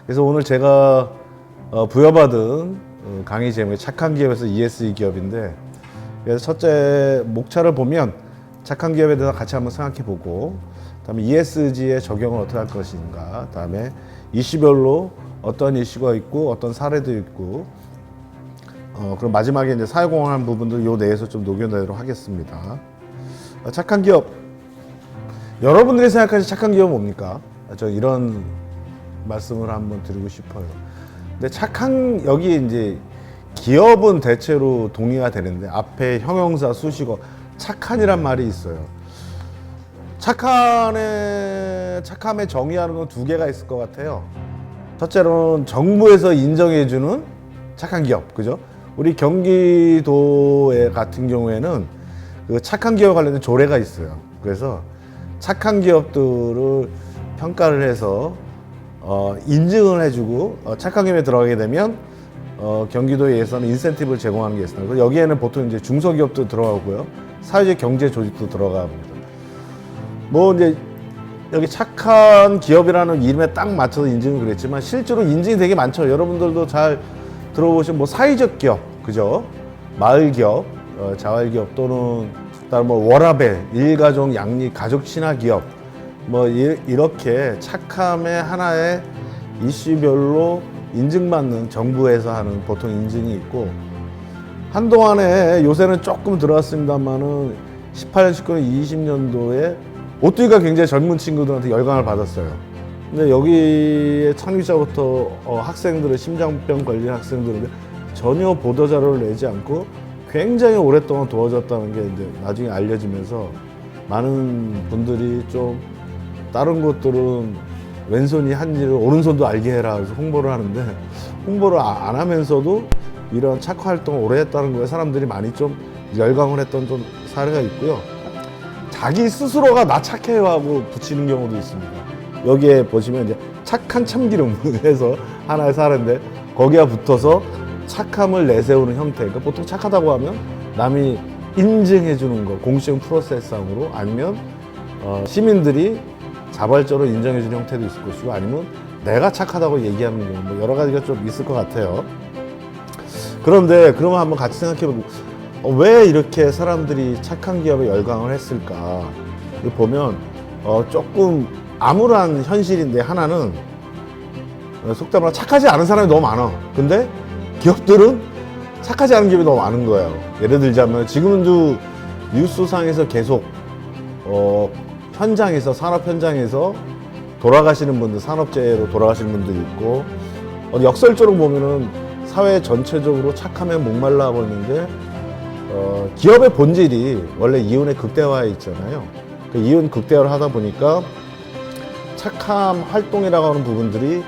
그래서 오늘 제가 부여받은 강의 제목이 착한 기업에서 ESG 기업인데, 그래서 첫째 목차를 보면 착한 기업에 대해서 같이 한번 생각해 보고, 그다음에 ESG의 적용을 어떻게 할 것인가, 그다음에 이슈별로 어떤 이슈가 있고 어떤 사례도 있고, 그럼 마지막에 이제 사회공헌한 부분들 요 내에서 좀 녹여내도록 하겠습니다. 착한 기업, 여러분들이 생각하는 착한 기업은 뭡니까? 저 이런 말씀을 한번 드리고 싶어요. 근데 착한, 여기 이제 기업은 대체로 동의가 되는데 앞에 형용사 수식어 착한이란 말이 있어요. 착함의 정의하는 건 두 개가 있을 것 같아요. 첫째로는 정부에서 인정해주는 착한 기업, 그죠? 우리 경기도에 같은 경우에는 그 착한 기업 관련된 조례가 있어요. 그래서 착한 기업들을 평가를 해서 인증을 해주고 착한 기업에 들어가게 되면 경기도에서는 인센티브를 제공하는 게 있습니다. 그래서 여기에는 보통 이제 중소기업도 들어가고요, 사회적 경제 조직도 들어갑니다. 뭐 이제 여기 착한 기업이라는 이름에 딱 맞춰서 인증을 그랬지만 실제로 인증이 되게 많죠. 여러분들도 잘 들어보신 뭐 사회적 기업, 그죠? 마을 기업, 자활 기업 또는 다른 뭐 워라밸, 일가족 양립, 가족 친화 기업, 뭐 이렇게 착함의 하나의 이슈별로 인증받는, 정부에서 하는 보통 인증이 있고, 한동안에 요새는 조금 들어왔습니다만은 18년, 19년, 20년도에 오뚜기가 굉장히 젊은 친구들한테 열광을 받았어요. 근데 여기에 창립자부터 학생들을, 심장병 걸린 학생들을 전혀 보도자료를 내지 않고 굉장히 오랫동안 도와줬다는 게 이제 나중에 알려지면서 많은 분들이 좀 다른 곳들은 왼손이 한 일을 오른손도 알게 해라 그래서 홍보를 하는데, 홍보를 안 하면서도 이런 착화 활동을 오래 했다는 거에 사람들이 많이 좀 열광을 했던 좀 사례가 있고요. 자기 스스로가 나 착해요 하고 붙이는 경우도 있습니다. 여기에 보시면 이제 착한 참기름 해서 하나의 사례인데, 거기에 붙어서 착함을 내세우는 형태. 그러니까 보통 착하다고 하면 남이 인증해 주는 거, 공식 프로세스상으로, 아니면 시민들이 자발적으로 인정해 주는 형태도 있을 것이고, 아니면 내가 착하다고 얘기하는 경우, 뭐 여러 가지가 좀 있을 것 같아요. 그런데 그러면 한번 같이 생각해 보고, 왜 이렇게 사람들이 착한 기업에 열광을 했을까? 보면 조금 암울한 현실인데, 하나는 속담 말로 착하지 않은 사람이 너무 많아. 근데 기업들은 착하지 않은 기업이 너무 많은 거예요. 예를 들자면 지금도 뉴스상에서 계속 현장에서, 산업 현장에서 돌아가시는 분들, 산업재해로 돌아가시는 분들이 있고, 역설적으로 보면은 사회 전체적으로 착함에 목말라하고 있는데, 기업의 본질이 원래 이윤의 극대화에 있잖아요. 그 이윤 극대화를 하다 보니까 착함 활동이라고 하는 부분들이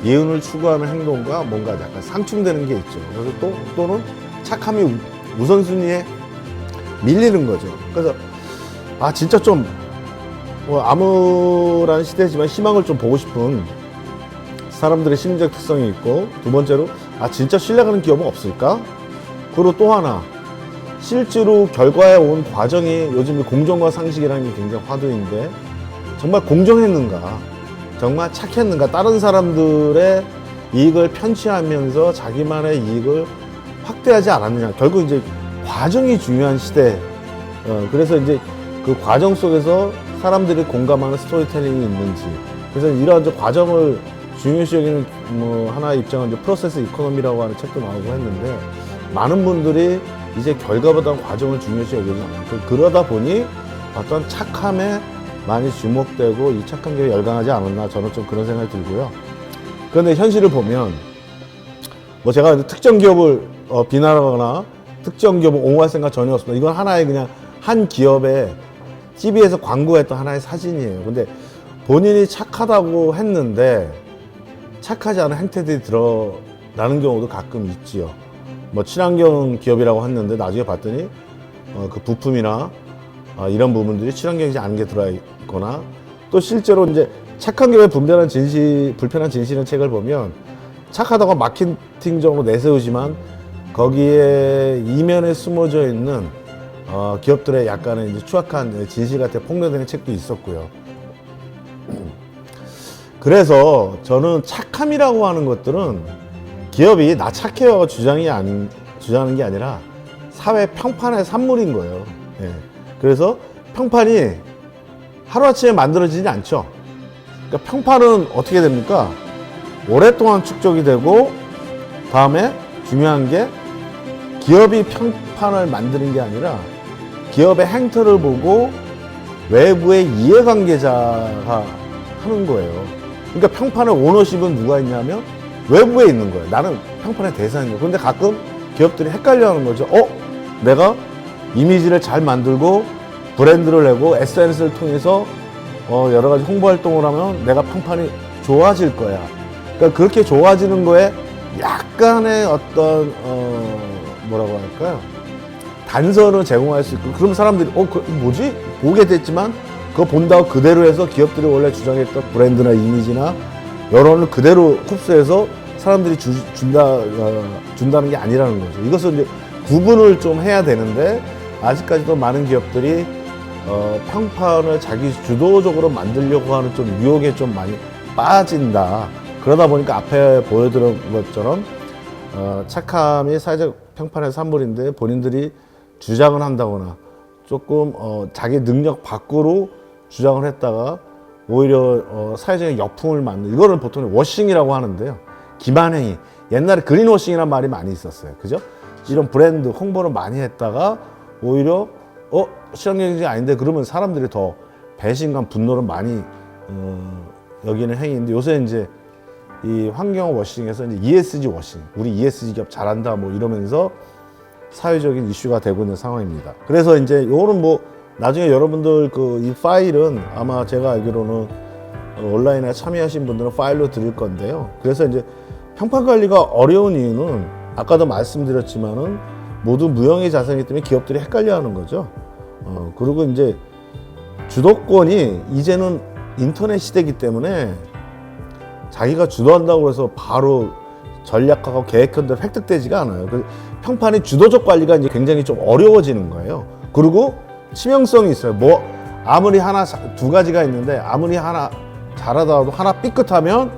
이윤을 추구하는 행동과 뭔가 약간 상충되는 게 있죠. 그래서 또는 착함이 우선순위에 밀리는 거죠. 그래서 진짜 좀 암울한 시대지만 희망을 좀 보고 싶은 사람들의 심리적 특성이 있고, 두 번째로 진짜 신뢰가는 기업은 없을까? 그리고 또 하나, 실제로 결과에 온 과정이 요즘 공정과 상식이라는 게 굉장히 화두인데, 정말 공정했는가? 정말 착했는가? 다른 사람들의 이익을 편취하면서 자기만의 이익을 확대하지 않았느냐? 결국 이제 과정이 중요한 시대. 그래서 이제 그 과정 속에서 사람들이 공감하는 스토리텔링이 있는지. 그래서 이러한 과정을 중요시 여기는 뭐 하나의 입장은 이제 프로세스 이코노미라고 하는 책도 나오고 했는데, 많은 분들이 이제 결과보다 과정을 중요시 여기지 않고, 그러다 보니 어떤 착함에 많이 주목되고 이 착한 기업에 열광하지 않았나, 저는 좀 그런 생각이 들고요. 그런데 현실을 보면 뭐 제가 특정 기업을 비난하거나 특정 기업을 옹호할 생각 전혀 없습니다. 이건 하나의 그냥 한 기업에 TV에서 광고했던 하나의 사진이에요. 근데 본인이 착하다고 했는데 착하지 않은 행태들이 드러나는 경우도 가끔 있지요. 뭐 친환경 기업이라고 했는데 나중에 봤더니 그 부품이나 이런 부분들이 친환경이지 않은 게 들어있거나, 또 실제로 이제 착한 기업의 불편한 진실이라는 책을 보면 착하다고 마케팅적으로 내세우지만 거기에 이면에 숨어져 있는 기업들의 약간의 이제 추악한 진실 같은 폭로되는 책도 있었고요. 그래서 저는 착함이라고 하는 것들은 기업이 나 착해요 주장하는 게 아니라 사회 평판의 산물인 거예요. 예. 그래서 평판이 하루아침에 만들어지지 않죠. 그러니까 평판은 어떻게 됩니까? 오랫동안 축적이 되고, 다음에 중요한 게 기업이 평판을 만드는 게 아니라 기업의 행태를 보고 외부의 이해관계자가 하는 거예요. 그러니까 평판의 오너십은 누가 있냐면 외부에 있는 거예요. 나는 평판의 대상인 거예요. 그런데 가끔 기업들이 헷갈려 하는 거죠. 내가 이미지를 잘 만들고 브랜드를 내고 SNS를 통해서 여러 가지 홍보 활동을 하면 내가 평판이 좋아질 거야. 그러니까 그렇게 좋아지는 거에 약간의 어떤 뭐라고 할까요? 단서를 제공할 수 있고, 그럼 사람들이 뭐지? 보게 됐지만 그거 본다고 그대로 해서 기업들이 원래 주장했던 브랜드나 이미지나 여론을 그대로 흡수해서 사람들이 준다는 게 아니라는 거죠. 이것을 이제 구분을 좀 해야 되는데, 아직까지도 많은 기업들이 평판을 자기 주도적으로 만들려고 하는 좀 유혹에 좀 많이 빠진다. 그러다 보니까 앞에 보여드린 것처럼 착함이 사회적 평판의 산물인데 본인들이 주장을 한다거나 조금 자기 능력 밖으로 주장을 했다가 오히려 사회적인 역풍을 맞는, 이거를 보통 워싱이라고 하는데요. 기만행위. 옛날에 그린워싱이라는 말이 많이 있었어요. 그죠? 이런 브랜드 홍보를 많이 했다가 오히려 실현경쟁이 아닌데 그러면 사람들이 더 배신감, 분노를 많이 여기는 행위인데, 요새 이제 이 환경 워싱에서 이제 ESG 워싱, 우리 ESG 기업 잘한다 뭐 이러면서 사회적인 이슈가 되고 있는 상황입니다. 그래서 이제 요거는 뭐 나중에 여러분들 이 파일은 아마 제가 알기로는 온라인에 참여하신 분들은 파일로 드릴 건데요. 그래서 이제 평판 관리가 어려운 이유는 아까도 말씀드렸지만은 모두 무형의 자산이기 때문에 기업들이 헷갈려 하는 거죠. 그리고 이제 주도권이 이제는 인터넷 시대이기 때문에 자기가 주도한다고 해서 바로 전략하고 계획한 대로 획득되지가 않아요. 평판이 주도적 관리가 이제 굉장히 좀 어려워지는 거예요. 그리고 치명성이 있어요. 뭐 아무리 두 가지가 있는데, 아무리 하나 잘하다가도 하나 삐끗하면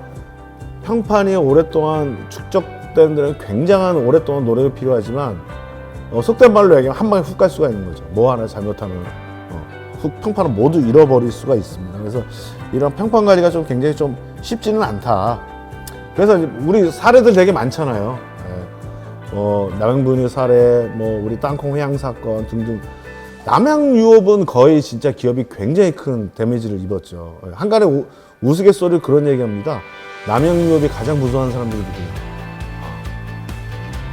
평판이 오랫동안 축적된 데는 굉장한 오랫동안 노력이 필요하지만 속된 말로 얘기하면 한 방에 훅 갈 수가 있는 거죠. 뭐 하나 잘못하면 평판을 모두 잃어버릴 수가 있습니다. 그래서 이런 평판 관리가 좀 굉장히 좀 쉽지는 않다. 그래서 우리 사례들 되게 많잖아요. 남양분유 사례, 뭐 우리 땅콩 회항 사건 등등. 남양유업은 거의 진짜 기업이 굉장히 큰 데미지를 입었죠. 한간에 우스갯소리로 그런 얘기합니다. 남양유업이 가장 무서워하는 사람들이 누구냐?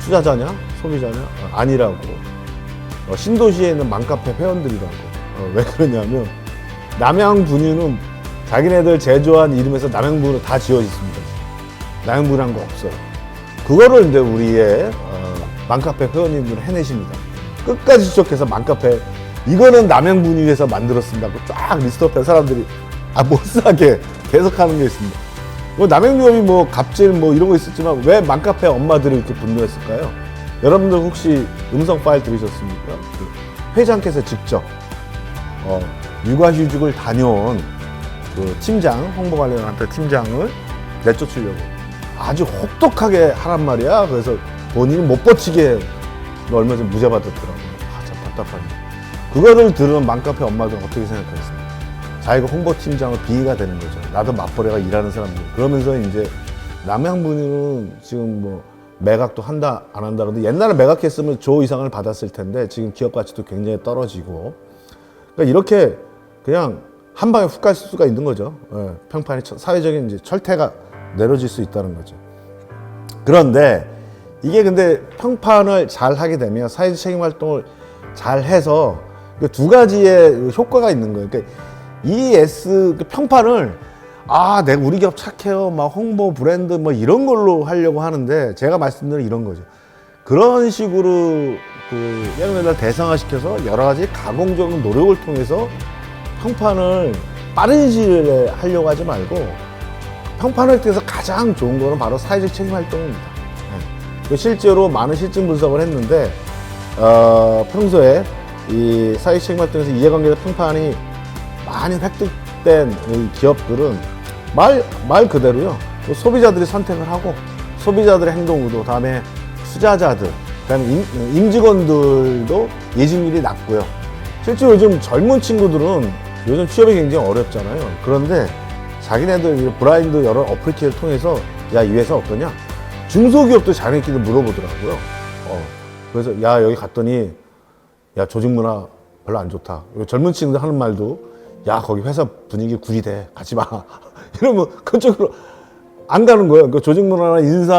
투자자냐? 소비자냐? 아니라고. 신도시에 있는 맘카페 회원들이라고. 왜 그러냐면 남양분유는 자기네들 제조한 이름에서 남양분유로 다 지어졌습니다. 남양분유란 거 없어요. 그거를 이제 우리의 맘카페 회원님들은 해내십니다. 끝까지 지적해서 맘카페 이거는 남양분유에서 만들었습니다고 쫙 리스트업한 사람들이 못 사게 계속 하는 게 있습니다. 뭐 남양유업이 뭐 갑질 뭐 이런 거 있었지만 왜 맘카페 엄마들이 이렇게 분노했을까요? 여러분들 혹시 음성 파일 들으셨습니까? 회장께서 직접 육아휴직을 다녀온 그 팀장, 홍보관리원한테 팀장을 내쫓으려고 아주 혹독하게 하란 말이야. 그래서 본인이 못 버티게 얼마 전에 무죄 받았더라고. 참 답답하네. 그거를 들은 맘카페 엄마들은 어떻게 생각하겠습니까? 자기가 홍보팀장을 비위가 되는 거죠. 나도 맞벌이가 일하는 사람들. 그러면서 이제 남양분유는 지금 뭐 매각도 한다 안 한다 그런데 옛날에 매각했으면 조 이상을 받았을 텐데 지금 기업 가치도 굉장히 떨어지고, 그러니까 이렇게 그냥 한 방에 훅 갈 수가 있는 거죠. 평판이 사회적인 이제 철퇴가 내려질 수 있다는 거죠. 그런데 이게 근데 평판을 잘 하게 되면 사회적 책임 활동을 잘 해서 두 가지의 효과가 있는 거예요. 그러니까 ES 평판을 내가 우리 기업 착해요, 막 홍보 브랜드 뭐 이런 걸로 하려고 하는데 제가 말씀드린 이런 거죠. 그런 식으로 얘네들 대상화시켜서 여러 가지 가공적인 노력을 통해서 평판을 빠른 시일 내에 하려고 하지 말고 평판 획득에서 가장 좋은 거는 바로 사회적 책임 활동입니다. 실제로 많은 실증 분석을 했는데 평소에 이 사회적 책임 활동에서 이해관계자 평판이 많이 획득된 이 기업들은 말 그대로요. 또 소비자들이 선택을 하고 소비자들의 행동 의도, 다음에 투자자들, 그다음에 임직원들도 이직률이 낮고요. 실제로 요즘 젊은 친구들은 요즘 취업이 굉장히 어렵잖아요. 그런데 자기네들 브라인드 여러 어플리케이션을 통해서 야, 이 회사 어떠냐? 중소기업도 자기네끼리 물어보더라고요. 그래서 야, 여기 갔더니 야, 조직 문화 별로 안 좋다. 젊은 친구들 하는 말도 야, 거기 회사 분위기 구리대. 가지 마. 이러면 그쪽으로 안 가는 거예요. 그 조직 문화나 인사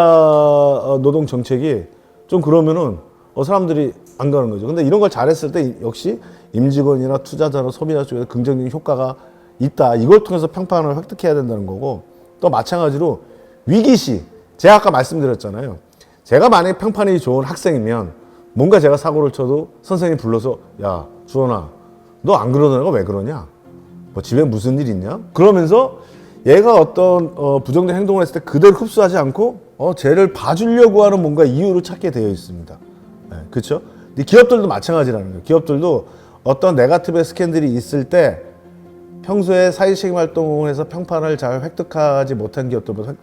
노동 정책이 좀 그러면은 사람들이 안 가는 거죠. 근데 이런 걸 잘했을 때 역시 임직원이나 투자자나 소비자 쪽에서 긍정적인 효과가 있다. 이걸 통해서 평판을 획득해야 된다는 거고, 또 마찬가지로 위기시, 제가 아까 말씀드렸잖아요. 제가 만약에 평판이 좋은 학생이면 뭔가 제가 사고를 쳐도 선생님이 불러서 야, 주원아, 너 안 그러는 애가 왜 그러냐? 뭐 집에 무슨 일 있냐? 그러면서 얘가 어떤 부정적인 행동을 했을 때 그대로 흡수하지 않고 쟤를 봐주려고 하는 뭔가 이유를 찾게 되어 있습니다. 네, 그렇죠? 근데 기업들도 마찬가지라는 거예요. 기업들도 어떤 네거티브 스캔들이 있을 때 평소에 사회책임 활동을 해서 평판을 잘 획득하지 못한 기업들보다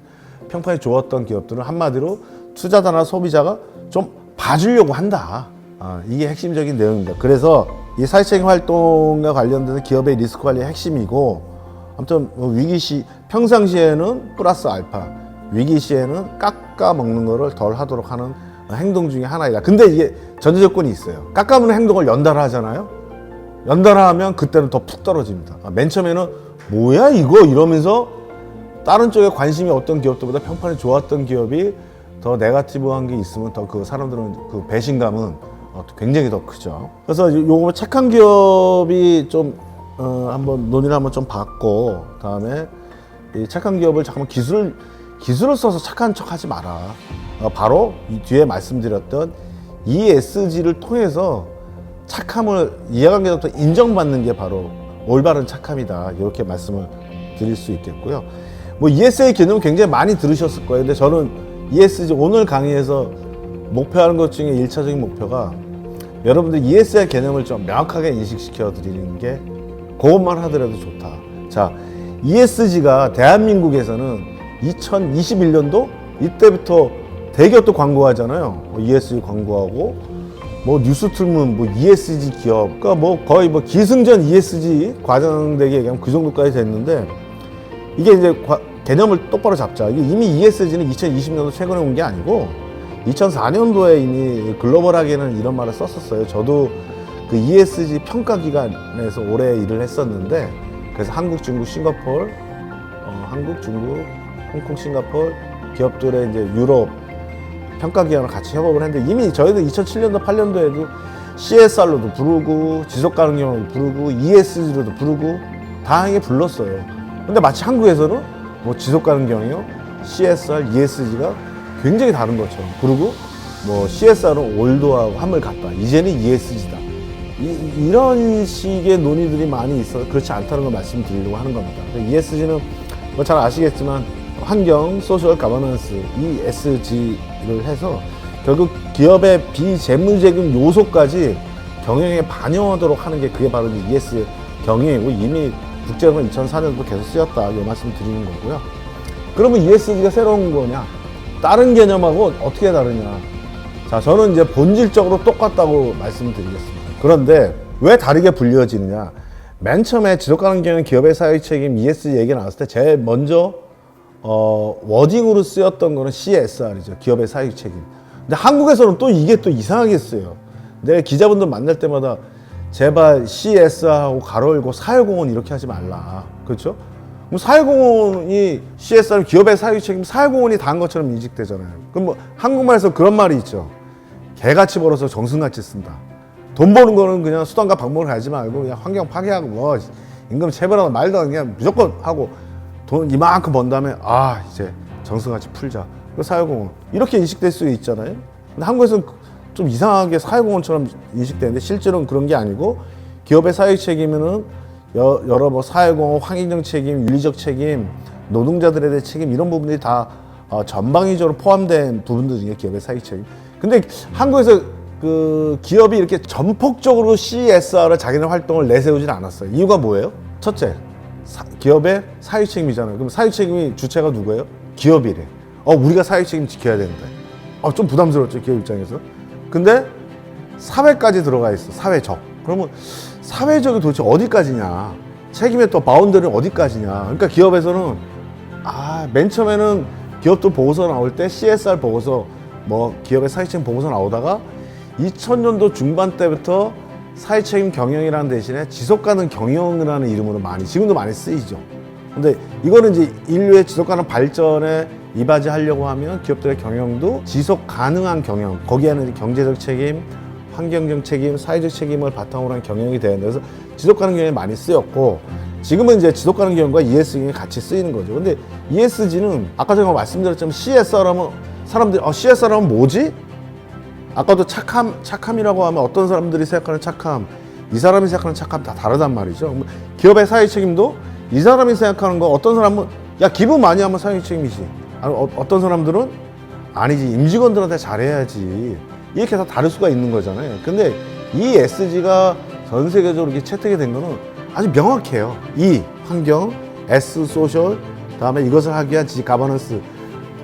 평판이 좋았던 기업들은 한마디로 투자자나 소비자가 좀 봐주려고 한다. 이게 핵심적인 내용입니다. 그래서 이 사회책임 활동과 관련된 기업의 리스크 관리의 핵심이고, 아무튼 위기시, 평상시에는 플러스 알파, 위기시에는 깎아 먹는 거를 덜 하도록 하는 행동 중에 하나이다. 근데 이게 전제 조건이 있어요. 깎아 먹는 행동을 연달아 하잖아요. 연달아 하면 그때는 더 푹 떨어집니다. 맨 처음에는 뭐야 이거 이러면서 다른 쪽에 관심이 없던 기업들보다 평판이 좋았던 기업이 더 네거티브한 게 있으면 더 그 사람들은 그 배신감은 굉장히 더 크죠. 그래서 요거 착한 기업이 좀 한번 논의를 한번 좀 받고, 다음에 이 착한 기업을 잠깐만 기술을 써서 착한 척 하지 마라. 바로 이 뒤에 말씀드렸던 ESG를 통해서 착함을 이해관계자부터 인정받는 게 바로 올바른 착함이다. 이렇게 말씀을 드릴 수 있겠고요. 뭐 ESG 개념 굉장히 많이 들으셨을 거예요. 근데 저는 ESG 오늘 강의에서 목표하는 것 중에 1차적인 목표가 여러분들 ESG 개념을 좀 명확하게 인식시켜 드리는 게 그것만 하더라도 좋다. 자, ESG가 대한민국에서는 2021년도 이때부터 대기업도 광고하잖아요. ESG 광고하고 뭐 뉴스 틀면 뭐 ESG 기업, 그러니까 뭐 거의 뭐 기승전 ESG 과장되게 얘기하면 그 정도까지 됐는데, 이게 이제 개념을 똑바로 잡자. 이게 이미 ESG는 2020년도 최근에 온 게 아니고 2004년도에 이미 글로벌하게는 이런 말을 썼었어요. 저도 그 ESG 평가 기관에서 오래 일을 했었는데, 그래서 한국, 중국, 싱가포르, 한국, 중국, 홍콩, 싱가포르 기업들의 이제 유럽 평가 기관을 같이 협업을 했는데, 이미 저희도 2007년도, 8년도에도 CSR로도 부르고 지속 가능성으로도 부르고 ESG로도 부르고 다양하게 불렀어요. 근데 마치 한국에서는 뭐 지속 가능성이요, CSR, ESG가 굉장히 다른 것처럼 부르고, 뭐 CSR은 올드하고 한물 같다. 이제는 ESG다. 이런 식의 논의들이 많이 있어서 그렇지 않다는 걸 말씀드리려고 하는 겁니다. ESG는 뭐 잘 아시겠지만 환경, 소셜 가버넌스, ESG를 해서 결국 기업의 비재무적인 요소까지 경영에 반영하도록 하는 게 그게 바로 ESG 경영이고, 이미 국제적으로 2004년부터 계속 쓰였다. 이 말씀 드리는 거고요. 그러면 ESG가 새로운 거냐? 다른 개념하고 어떻게 다르냐? 자, 저는 이제 본질적으로 똑같다고 말씀드리겠습니다. 그런데 왜 다르게 불려지느냐? 맨 처음에 지속가능경 기업의 사회 책임 ESG 얘기 나왔을 때 제일 먼저 워딩으로 쓰였던 거는 CSR이죠. 기업의 사회 책임. 근데 한국에서는 또 이게 또 이상하게 쓰여요. 내 기자분들 만날 때마다 제발 CSR하고 가로 열고 사회공헌 이렇게 하지 말라. 그렇죠? 그럼 사회공헌이 CSR 기업의 사회 책임, 사회공헌이 다 한 것처럼 인식되잖아요. 그럼 뭐 한국말에서 그런 말이 있죠. 개같이 벌어서 정승같이 쓴다. 돈 버는 거는 그냥 수단과 방법을 가지 말고 그냥 환경 파괴하고 뭐 임금 체벌하고 말도 안 그냥 무조건 하고 돈 이만큼 번 다음에 이제 정승같이 풀자. 그 사회공헌 이렇게 인식될 수 있잖아요. 근데 한국에서는 좀 이상하게 사회공헌처럼 인식되는데 실제로는 그런 게 아니고, 기업의 사회 책임은 여러 뭐 사회공헌, 환경적 책임, 윤리적 책임, 노동자들에 대한 책임 이런 부분들이 다 전방위적으로 포함된 부분들 중에 기업의 사회 책임. 근데 한국에서 그 기업이 이렇게 전폭적으로 CSR을 자기네 활동을 내세우진 않았어요. 이유가 뭐예요? 첫째, 기업의 사회 책임이잖아요. 그럼 사회 책임이 주체가 누구예요? 기업이래. 우리가 사회 책임 지켜야 된다. 좀 부담스럽죠, 기업 입장에서. 근데 사회까지 들어가 있어, 사회적. 그러면 사회적이 도대체 어디까지냐? 책임의 또 바운더리는 어디까지냐? 그러니까 기업에서는 맨 처음에는 기업도 보고서 나올 때 CSR 보고서 기업의 사회책임 보고서 나오다가 2000년도 중반 때부터 사회책임 경영이라는 대신에 지속가능 경영이라는 이름으로 지금도 많이 쓰이죠. 근데 이거는 이제 인류의 지속가능 발전에 이바지하려고 하면 기업들의 경영도 지속 가능한 경영, 거기에는 경제적 책임, 환경적 책임, 사회적 책임을 바탕으로 한 경영이 되는데, 그래서 지속가능 경영이 많이 쓰였고, 지금은 이제 지속가능 경영과 ESG가 같이 쓰이는 거죠. 근데 ESG는 아까 제가 말씀드렸지만 CSR 하면 사람들이 CSR 하면 뭐지? 아까도 착함이라고 하면 어떤 사람들이 생각하는 착함, 이 사람이 생각하는 착함 다 다르단 말이죠. 기업의 사회 책임도 이 사람이 생각하는 거, 어떤 사람은 기분 많이 하면 사회 책임이지. 어떤 사람들은 아니지, 임직원들한테 잘해야지. 이렇게 다 다를 수가 있는 거잖아요. 근데 이 SG가 전 세계적으로 이렇게 채택이 된 거는 아주 명확해요. E, 환경, S, 소셜, 다음에 이것을 하기 위한 G, 가버넌스,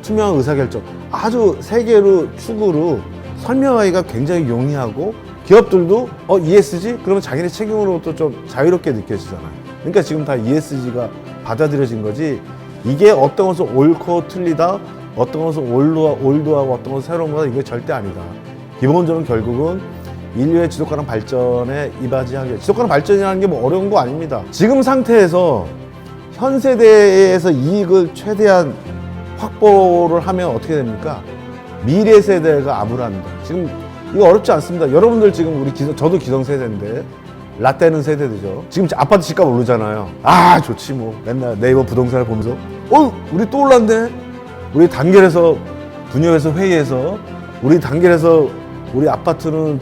투명한 의사결정. 아주 세 개로 축으로 설명하기가 굉장히 용이하고, 기업들도 ESG? 그러면 자기네 책임으로부터 좀 자유롭게 느껴지잖아요. 그러니까 지금 다 ESG가 받아들여진 거지, 이게 어떤 것은 옳고 틀리다, 어떤 것은 올드하고 어떤 것은 새로운 거다, 이게 절대 아니다. 기본적으로 결국은 인류의 지속가능 발전에 이바지하게, 지속가능 발전이라는 게 어려운 거 아닙니다. 지금 상태에서 현 세대에서 이익을 최대한 확보를 하면 어떻게 됩니까? 미래 세대가 암울합니다. 지금 이거 어렵지 않습니다. 여러분들 지금 저도 기성세대인데 라떼는 세대들이죠. 지금 아파트 집값 오르잖아요. 좋지 뭐. 맨날 네이버 부동산을 보면서 우리 또 올랐네. 우리 단결해서 분협에서 회의해서 우리 단결해서 우리 아파트는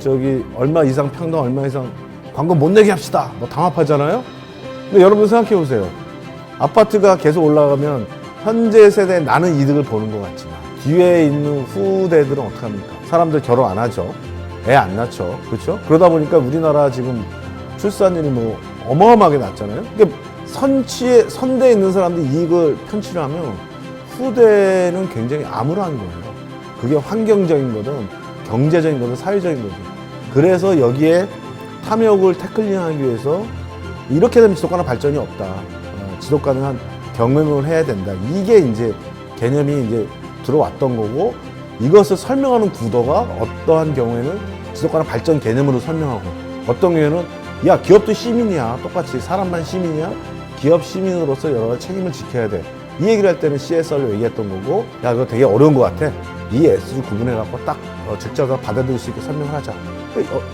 얼마 이상 평당 얼마 이상 광고 못 내게 합시다. 담합하잖아요. 근데 여러분 생각해 보세요. 아파트가 계속 올라가면 현재 세대에 나는 이득을 보는 것 같지만 뒤에 있는 후대들은 어떡합니까? 사람들 결혼 안 하죠. 애 안 낳죠. 그렇죠? 그러다 보니까 우리나라 지금 출산율이 어마어마하게 낮잖아요. 그러니까 선대에 있는 사람들이 이익을 편취를 하면 후대는 굉장히 암울한 거예요. 그게 환경적인 거든 경제적인 거든 사회적인 거든. 그래서 여기에 탐욕을 태클링하기 위해서 이렇게 되면 지속가능 발전이 없다. 지속가능한 경영을 해야 된다. 이게 이제 개념이 이제 들어왔던 거고, 이것을 설명하는 구도가 어떠한 경우에는 지속가능 발전 개념으로 설명하고, 어떤 경우에는 기업도 시민이야. 똑같이 사람만 시민이야. 기업 시민으로서 여러 가지 책임을 지켜야 돼. 이 얘기를 할 때는 CSR로 얘기했던 거고, 그거 되게 어려운 것 같아. 이 SG 구분해갖고 딱 직자가 받아들일 수 있게 설명을 하자.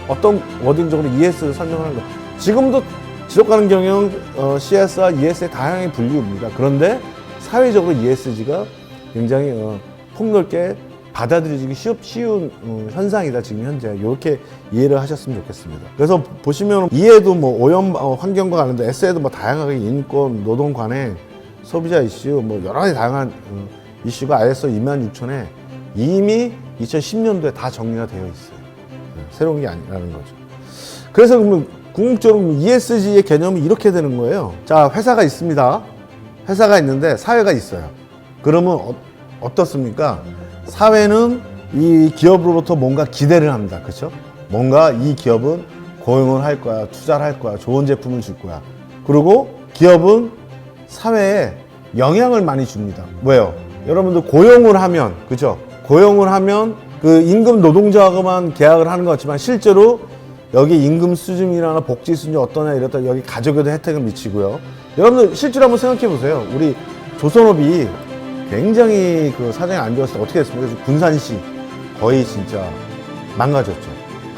어떤 워딩적으로 ES를 설명하는 거. 지금도 지속가능 경영, CSR, ES의 다양한 분류입니다. 그런데 사회적으로 ESG가 굉장히 폭넓게 받아들여지기 쉬운 현상이다, 지금 현재. 이렇게 이해를 하셨으면 좋겠습니다. 그래서 보시면 E에도 오염 환경과 관련된, S에도 다양하게 인권, 노동 관행, 소비자 이슈, 여러 가지 다양한 이슈가 ISO 26000에 이미 2010년도에 다 정리가 되어 있어요. 새로운 게 아니라는 거죠. 그래서 그러면 궁극적으로 ESG의 개념이 이렇게 되는 거예요. 자, 회사가 있습니다. 회사가 있는데 사회가 있어요. 그러면 어떻습니까? 사회는 이 기업으로부터 뭔가 기대를 합니다. 그렇죠? 뭔가 이 기업은 고용을 할 거야, 투자를 할 거야, 좋은 제품을 줄 거야. 그리고 기업은 사회에 영향을 많이 줍니다. 왜요? 여러분들 고용을 하면, 그죠? 고용을 하면 그 임금 노동자하고만 계약을 하는 것 같지만 실제로 여기 임금 수준이나 복지 수준이 어떠냐 이랬다 여기 가족에도 혜택을 미치고요. 여러분들 실제로 한번 생각해 보세요. 우리 조선업이 굉장히 그 사정이 안 좋았을 때 어떻게 됐습니까? 군산시 거의 진짜 망가졌죠.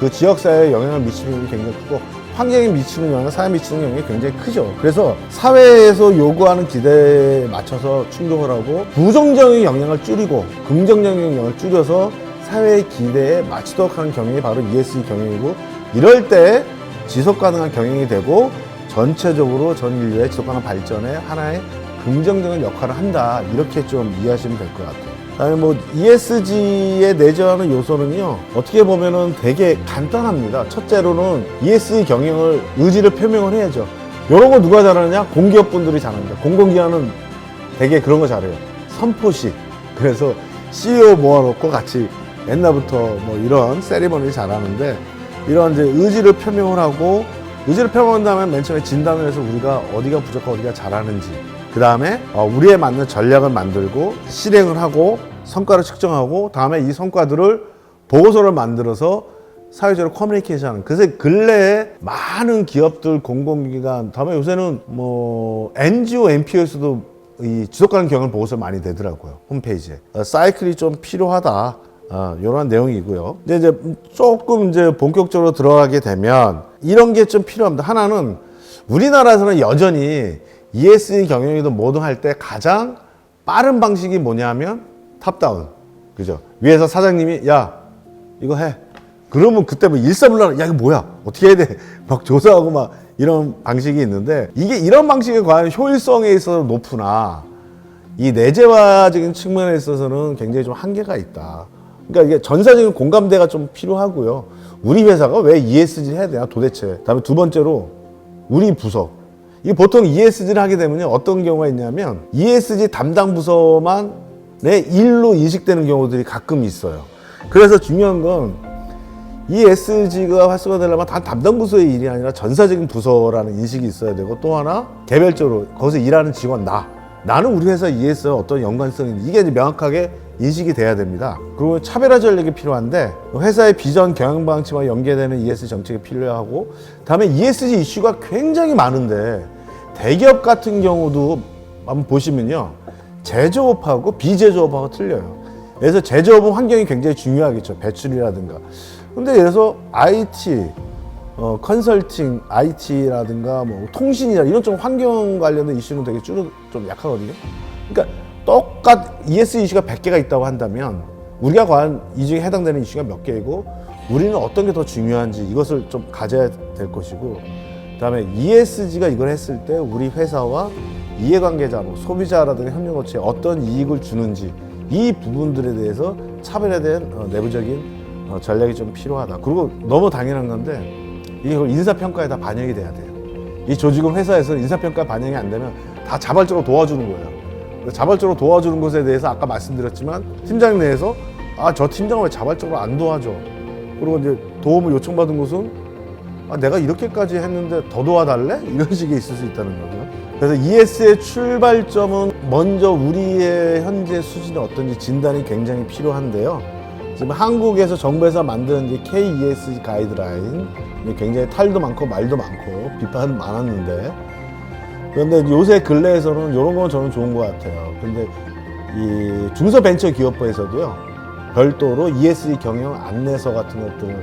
그 지역사회에 영향을 미치는 게 굉장히 크고 환경에 미치는 영향, 사회에 미치는 영향이 굉장히 크죠. 그래서 사회에서 요구하는 기대에 맞춰서 충족을 하고 부정적인 영향을 줄이고 긍정적인 영향을 줄여서 사회의 기대에 맞추도록 하는 경영이 바로 ESG 경영이고, 이럴 때 지속가능한 경영이 되고 전체적으로 전 인류의 지속가능한 발전에 하나의 긍정적인 역할을 한다. 이렇게 좀 이해하시면 될 것 같아요. 그다음에 ESG에 내재하는 요소는요, 어떻게 보면은 되게 간단합니다. 첫째로는 ESG 경영을 의지를 표명을 해야죠. 이런 거 누가 잘하느냐? 공기업 분들이 잘합니다. 공공기관은 되게 그런 거 잘해요. 선포식. 그래서 CEO 모아놓고 같이 옛날부터 뭐 이런 세리머니 잘하는데, 이런 이제 의지를 표명을 하고, 의지를 표명한 다음에 맨 처음에 진단을 해서 우리가 어디가 부족하고 어디가 잘하는지, 그 다음에 우리에 맞는 전략을 만들고 실행을 하고 성과를 측정하고, 다음에 이 성과들을 보고서를 만들어서 사회적으로 커뮤니케이션하는. 그래서 근래에 많은 기업들, 공공기관, 다음에 요새는 뭐 NGO, NPO에서도 이 지속가능 경영 보고서를 많이 내더라고요, 홈페이지에. 사이클이 좀 필요하다, 이런 내용이고요. 이제 조금 이제 본격적으로 들어가게 되면 이런 게 좀 필요합니다. 하나는 우리나라에서는 여전히 ESG 경영이든 뭐든 할 때 가장 빠른 방식이 뭐냐면 탑다운, 그죠? 위에서 사장님이 야 이거 해. 그러면 그때 뭐 일사불란, 야 이거 뭐야, 어떻게 해야 돼, 막 조사하고 막 이런 방식이 있는데, 이게 이런 방식이 과연 효율성에 있어서 높으나 이 내재화적인 측면에 있어서는 굉장히 좀 한계가 있다. 그러니까 이게 전사적인 공감대가 좀 필요하고요. 우리 회사가 왜 ESG 해야 되나 도대체. 다음에 두 번째로 우리 부서. 이게 보통 ESG를 하게 되면 어떤 경우가 있냐면 ESG 담당 부서만 내 일로 인식되는 경우들이 가끔 있어요. 그래서 중요한 건 ESG가 활성화되려면 단 담당 부서의 일이 아니라 전사적인 부서라는 인식이 있어야 되고, 또 하나 개별적으로 거기서 일하는 직원 나는 우리 회사 ESG와 어떤 연관성이 있는지 이게 이제 명확하게 인식이 돼야 됩니다. 그리고 차별화 전략이 필요한데 회사의 비전 경영 방침과 연계되는 ESG 정책이 필요하고, 다음에 ESG 이슈가 굉장히 많은데 대기업 같은 경우도 한번 보시면요, 제조업하고 비제조업하고 틀려요. 그래서 제조업은 환경이 굉장히 중요하겠죠. 배출이라든가. 근데 예를 들어서 IT, 컨설팅, IT라든가 뭐 통신이나 이런 좀 환경 관련된 이슈는 되게 좀 약하거든요. 그러니까 ESG 이슈가 100개가 있다고 한다면 우리가 과연 이 중에 해당되는 이슈가 몇 개이고 우리는 어떤 게 더 중요한지 이것을 좀 가져야 될 것이고, 그다음에 ESG가 이걸 했을 때 우리 회사와 이해관계자, 뭐 소비자라든가 협력업체에 어떤 이익을 주는지, 이 부분들에 대해서 차별화된 내부적인 전략이 좀 필요하다. 그리고 너무 당연한 건데 이게 인사평가에 다 반영이 돼야 돼요. 이 조직은 회사에서 인사평가 반영이 안 되면 다 자발적으로 도와주는 거예요. 자발적으로 도와주는 것에 대해서 아까 말씀드렸지만 팀장 내에서 저 팀장은 왜 자발적으로 안 도와줘? 그리고 이제 도움을 요청받은 것은 내가 이렇게까지 했는데 더 도와달래? 이런 식이 있을 수 있다는 거죠. 그래서 ES의 출발점은 먼저 우리의 현재 수준이 어떤지 진단이 굉장히 필요한데요. 지금 한국에서 정부에서 만든 이제 KESG 가이드라인, 굉장히 탈도 많고 말도 많고 비판은 많았는데, 그런데 요새 근래에서는 이런 건 저는 좋은 것 같아요. 근데 이 중소벤처기업부에서도요, 별도로 ESG 경영 안내서 같은 것들을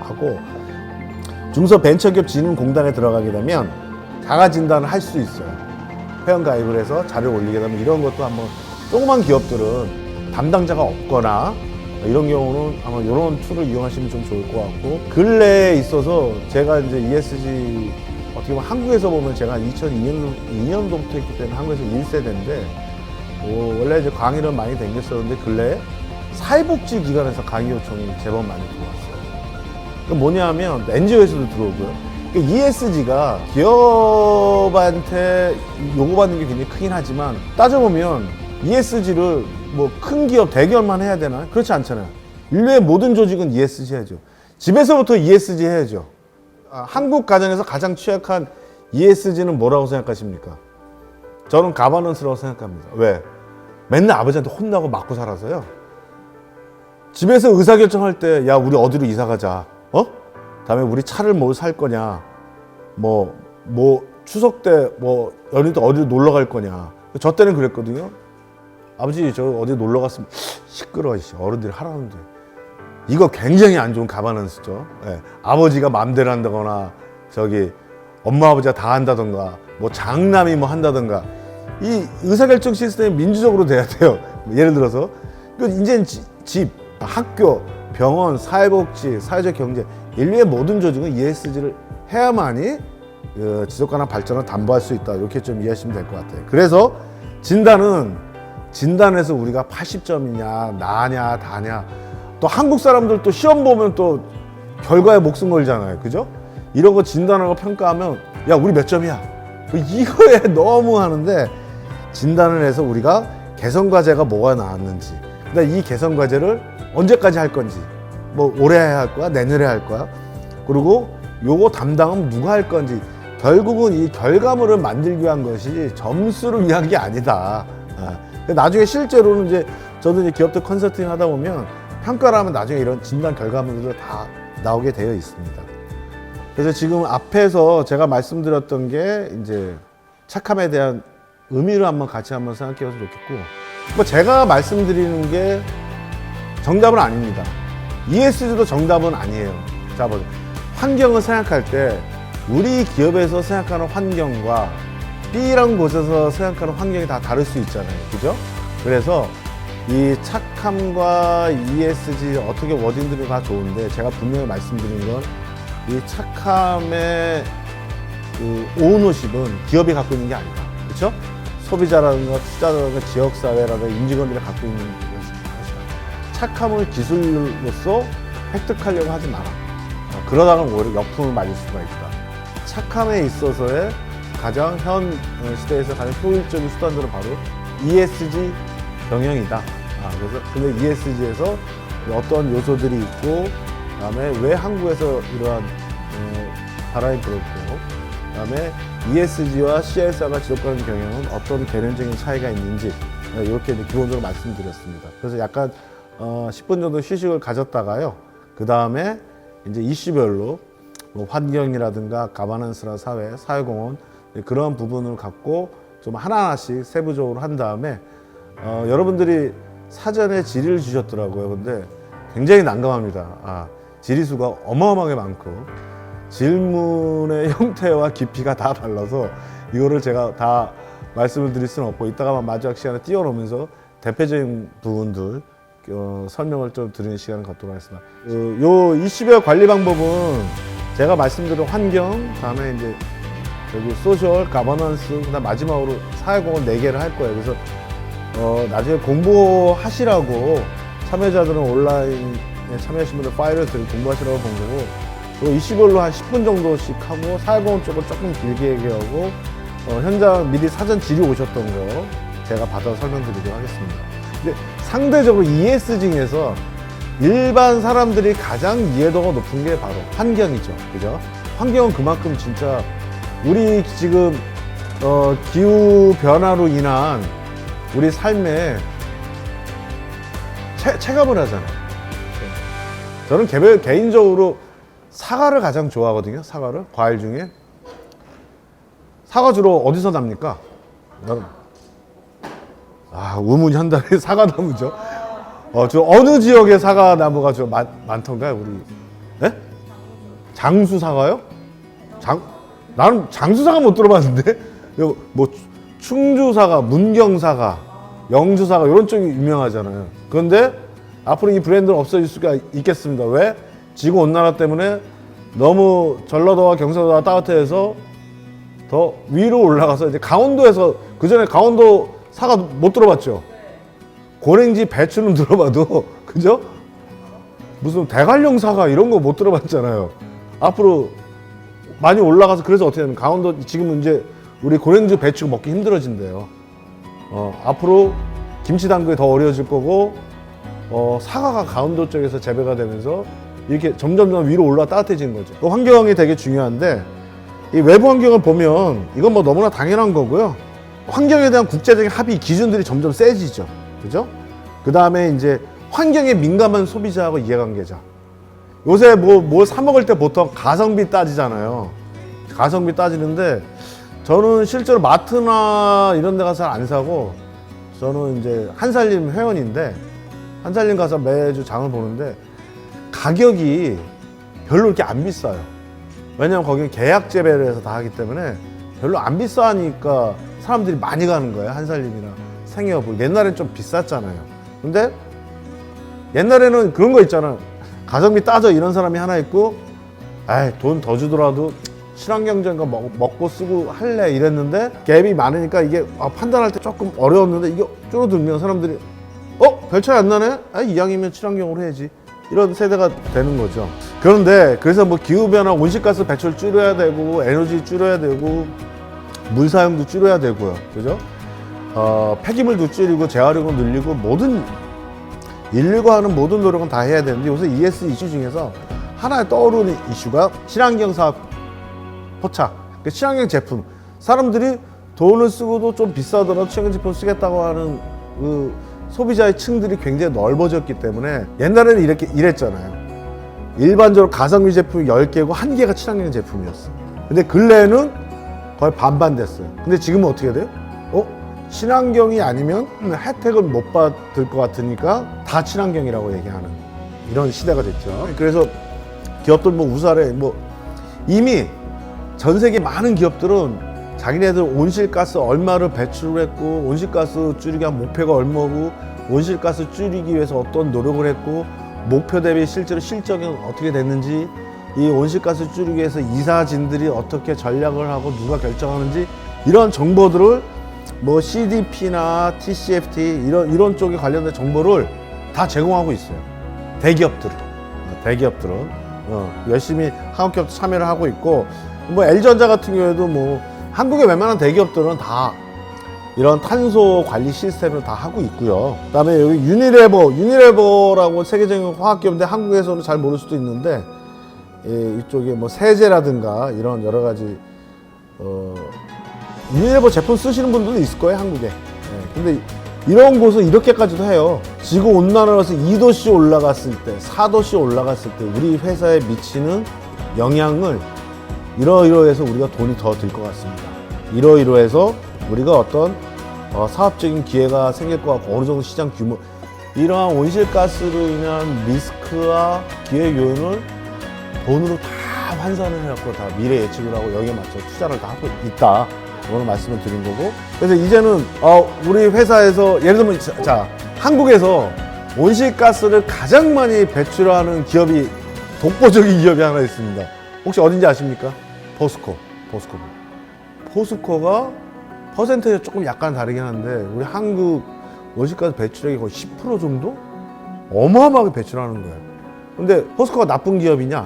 하고, 중소벤처기업 진흥공단에 들어가게 되면 자가 진단을 할 수 있어요. 회원 가입을 해서 자료를 올리게 되면 이런 것도 한번, 조그만 기업들은 담당자가 없거나 이런 경우는 아마 이런 툴을 이용하시면 좀 좋을 것 같고, 근래에 있어서 제가 이제 ESG 어떻게 보면 한국에서 보면 제가 2002년도부터 했기 때문에 한국에서 1세대인데 원래 이제 강의를 많이 댕겼었는데 근래에 사회복지 기관에서 강의 요청이 제법 많이 들어왔어요. 그 뭐냐면 NGO에서도 들어오고요. ESG가 기업한테 요구받는 게 굉장히 크긴 하지만 따져보면 ESG를 뭐 큰 기업, 대기업만 해야 되나? 그렇지 않잖아요. 인류의 모든 조직은 ESG 해야죠. 집에서부터 ESG 해야죠. 한국 가정에서 가장 취약한 ESG는 뭐라고 생각하십니까? 저는 가버넌스라고 생각합니다. 왜? 맨날 아버지한테 혼나고 맞고 살아서요. 집에서 의사결정할 때, 야, 우리 어디로 이사 가자. 다음에 우리 차를 뭘 살 거냐. 뭐 추석 때 뭐 연휴 때 어디로 놀러 갈 거냐. 저 때는 그랬거든요. 아버지 저 어디 놀러 갔으면 시끄러워, 어른들이 하라는데. 이거 굉장히 안 좋은 가버넌스죠. 예. 아버지가 마음대로 한다거나 엄마 아버지가 다 한다던가 뭐 장남이 뭐 한다던가, 이 의사결정 시스템이 민주적으로 돼야 돼요. 예를 들어서 이제는 집, 학교, 병원, 사회복지, 사회적 경제, 인류의 모든 조직은 ESG를 해야만이 지속가능 발전을 담보할 수 있다. 이렇게 좀 이해하시면 될 것 같아요. 그래서 진단에서 우리가 80점이냐, 나냐, 다냐. 또 한국 사람들 또 시험 보면 또 결과에 목숨 걸잖아요. 그죠? 이런 거 진단하고 평가하면, 야, 우리 몇 점이야? 이거에 너무 하는데 진단을 해서 우리가 개선 과제가 뭐가 나왔는지, 그다음에 이 개선 과제를 언제까지 할 건지, 뭐 올해 할 거야, 내년에 할 거야, 그리고 요거 담당은 누가 할 건지, 결국은 이 결과물을 만들기 위한 것이 점수를 위한 게 아니다. 나중에 실제로는 이제 저도 이제 기업들 컨설팅 하다 보면 평가를 하면 나중에 이런 진단 결과물들도 다 나오게 되어 있습니다. 그래서 지금 앞에서 제가 말씀드렸던 게 이제 착함에 대한 의미를 같이 한번 생각해 봤으면 좋겠고, 뭐 제가 말씀드리는 게 정답은 아닙니다. ESG도 정답은 아니에요. 자, 보세요. 환경을 생각할 때 우리 기업에서 생각하는 환경과 B라는 곳에서 생각하는 환경이 다 다를 수 있잖아요. 그죠? 그래서 이 착함과 ESG 어떻게 워딩들이 다 좋은데, 제가 분명히 말씀드린 건 이 착함의 그 오너십은 기업이 갖고 있는 게 아니다. 그렇죠? 소비자라든가 투자자라든가 지역사회라든가 임직원들이 갖고 있는 것이다. 착함을 기술로서 획득하려고 하지 마라. 그러다가는 오히려 역풍을 맞을 수가 있다. 착함에 있어서의 가장 현 시대에서 가장 효율적인 수단들은 바로 ESG 경영이다. 그래서 근데 ESG에서 어떤 요소들이 있고, 그다음에 왜 한국에서 이러한 바람이 불었고, 그다음에 ESG와 CSR과 지속가능 경영은 어떤 개념적인 차이가 있는지 이렇게 기본적으로 말씀드렸습니다. 그래서 약간 10분 정도 휴식을 가졌다가요. 그 다음에 이제 이슈별로 뭐 환경이라든가 가버넌스나 사회공헌 그런 부분을 갖고 좀 하나하나씩 세부적으로 한 다음에 여러분들이 사전에 질의를 주셨더라고요. 근데 굉장히 난감합니다. 질의수가 어마어마하게 많고 질문의 형태와 깊이가 다 달라서 이거를 제가 다 말씀을 드릴 수는 없고, 이따가만 마지막 시간에 띄워놓으면서 대표적인 부분들 설명을 좀 드리는 시간을 갖도록 하겠습니다. 요 이슈별 관리 방법은 제가 말씀드린 환경, 다음에 이제 여기 소셜, 가버넌스, 그다음 마지막으로 사회공헌 4개를 할 거예요. 그래서 나중에 공부하시라고 참여자들은 온라인에 참여하신 분들 파일을 들고 공부하시라고 본 거고, 그리고 이슈별로 한 10분 정도씩 하고 사회공헌 쪽은 조금 길게 얘기하고 현장 미리 사전 질의 오셨던 거 제가 받아서 설명드리도록 하겠습니다. 근데 상대적으로 ESG 중에서 일반 사람들이 가장 이해도가 높은 게 바로 환경이죠. 그죠? 환경은 그만큼 진짜 우리 지금 기후 변화로 인한 우리 삶에 체감을 하잖아요. 저는 개인적으로 사과를 가장 좋아하거든요. 사과를, 과일 중에. 사과 주로 어디서 납니까? 우문현달의 사과나무죠. 저 어느 지역에 사과나무가 좀 많던가요, 우리? 네? 장수 사과요? 나는 장수 사과 못 들어봤는데? 뭐 충주 사과, 문경 사과, 영주 사과 이런 쪽이 유명하잖아요. 그런데 앞으로 이 브랜드는 없어질 수가 있겠습니다. 왜? 지구 온난화 때문에 너무 전라도와 경상도가 따뜻해서 더 위로 올라가서 이제 강원도에서, 그 전에 강원도 사과 못 들어봤죠? 고랭지 배추는 들어봐도, 그죠? 무슨 대관령 사과 이런 거 못 들어봤잖아요. 앞으로 많이 올라가서, 그래서 어떻게 되면 강원도 지금은 이제 우리 고랭지 배추가 먹기 힘들어진대요. 앞으로 김치 담그기 더 어려워질 거고, 사과가 강원도 쪽에서 재배가 되면서 이렇게 점점 위로 올라 따뜻해지는 거죠. 그 환경이 되게 중요한데, 이 외부 환경을 보면 이건 뭐 너무나 당연한 거고요. 환경에 대한 국제적인 합의 기준들이 점점 세지죠. 그죠? 그 다음에 이제 환경에 민감한 소비자하고 이해관계자. 요새 뭘 사 먹을 때 보통 가성비 따지잖아요. 가성비 따지는데, 저는 실제로 마트나 이런 데 가서 안 사고, 저는 이제 한살림 회원인데, 한살림 가서 매주 장을 보는데, 가격이 별로 이렇게 안 비싸요. 왜냐면 거기는 계약 재배를 해서 다 하기 때문에 별로 안 비싸니까 사람들이 많이 가는 거예요. 한살림이나 생협을. 옛날엔 좀 비쌌잖아요. 근데 옛날에는 그런 거 있잖아. 가성비 따져 이런 사람이 하나 있고, 돈 더 주더라도 친환경적인 거 먹고 쓰고 할래 이랬는데, 갭이 많으니까 이게 판단할 때 조금 어려웠는데, 이게 줄어들면 사람들이 별 차이 안 나네? 이왕이면 친환경으로 해야지. 이런 세대가 되는 거죠. 그런데 그래서 뭐 기후변화, 온실가스 배출 줄여야 되고, 에너지 줄여야 되고, 물 사용도 줄여야 되고요. 그죠? 폐기물도 줄이고 재활용을 늘리고 모든 인류가 하는 모든 노력은 다 해야 되는데 요새 ES 이슈 중에서 하나 떠오르는 이슈가 친환경 사업 포착, 그러니까 친환경 제품. 사람들이 돈을 쓰고도 좀 비싸더라도 친환경 제품 쓰겠다고 하는 그 소비자의 층들이 굉장히 넓어졌기 때문에 옛날에는 이렇게 이랬잖아요. 일반적으로 가성비 제품이 10개고 1개가 친환경 제품이었어. 근데 근래에는 거의 반반 됐어요. 근데 지금은 어떻게 돼요? 친환경이 아니면 혜택을 못 받을 것 같으니까 다 친환경이라고 얘기하는 이런 시대가 됐죠. 그래서 기업들 뭐 우수하래 뭐 이미 전 세계 많은 기업들은 자기네들 온실가스 얼마를 배출을 했고 온실가스 줄이기 위한 목표가 얼마고 온실가스 줄이기 위해서 어떤 노력을 했고 목표 대비 실제로 실적이 어떻게 됐는지 이 온실가스 줄이기 위해서 이사진들이 어떻게 전략을 하고 누가 결정하는지 이런 정보들을 뭐 CDP나 TCFD 이런 쪽에 관련된 정보를 다 제공하고 있어요. 대기업들은 열심히 한국 기업도 참여를 하고 있고 뭐 L전자 같은 경우에도 뭐 한국의 웬만한 대기업들은 다 이런 탄소 관리 시스템을 다 하고 있고요. 그다음에 여기 유니레버라고 세계적인 화학기업인데 한국에서는 잘 모를 수도 있는데 이쪽에 뭐 세제라든가 이런 여러 가지 유니레버 제품 쓰시는 분들도 있을 거예요, 한국에. 근데 이런 곳은 이렇게까지도 해요. 지구 온난화에서 2도씨 올라갔을 때, 4도씨 올라갔을 때 우리 회사에 미치는 영향을 이러이러해서 우리가 돈이 더 들 것 같습니다. 이러이러해서 우리가 어떤 사업적인 기회가 생길 것 같고 어느 정도 시장 규모 이러한 온실가스로 인한 리스크와 기회 요인을 돈으로 다 환산을 해갖고 다 미래 예측을 하고 여기에 맞춰 투자를 다 하고 있다. 오늘 말씀을 드린 거고. 그래서 이제는 우리 회사에서 예를 들면 자 한국에서 온실가스를 가장 많이 배출하는 기업이 독보적인 기업이 하나 있습니다. 혹시 어딘지 아십니까? 포스코가 퍼센트가 조금 약간 다르긴 한데 우리 한국 온실가스 배출액이 거의 10% 정도? 어마어마하게 배출하는 거예요. 근데 포스코가 나쁜 기업이냐?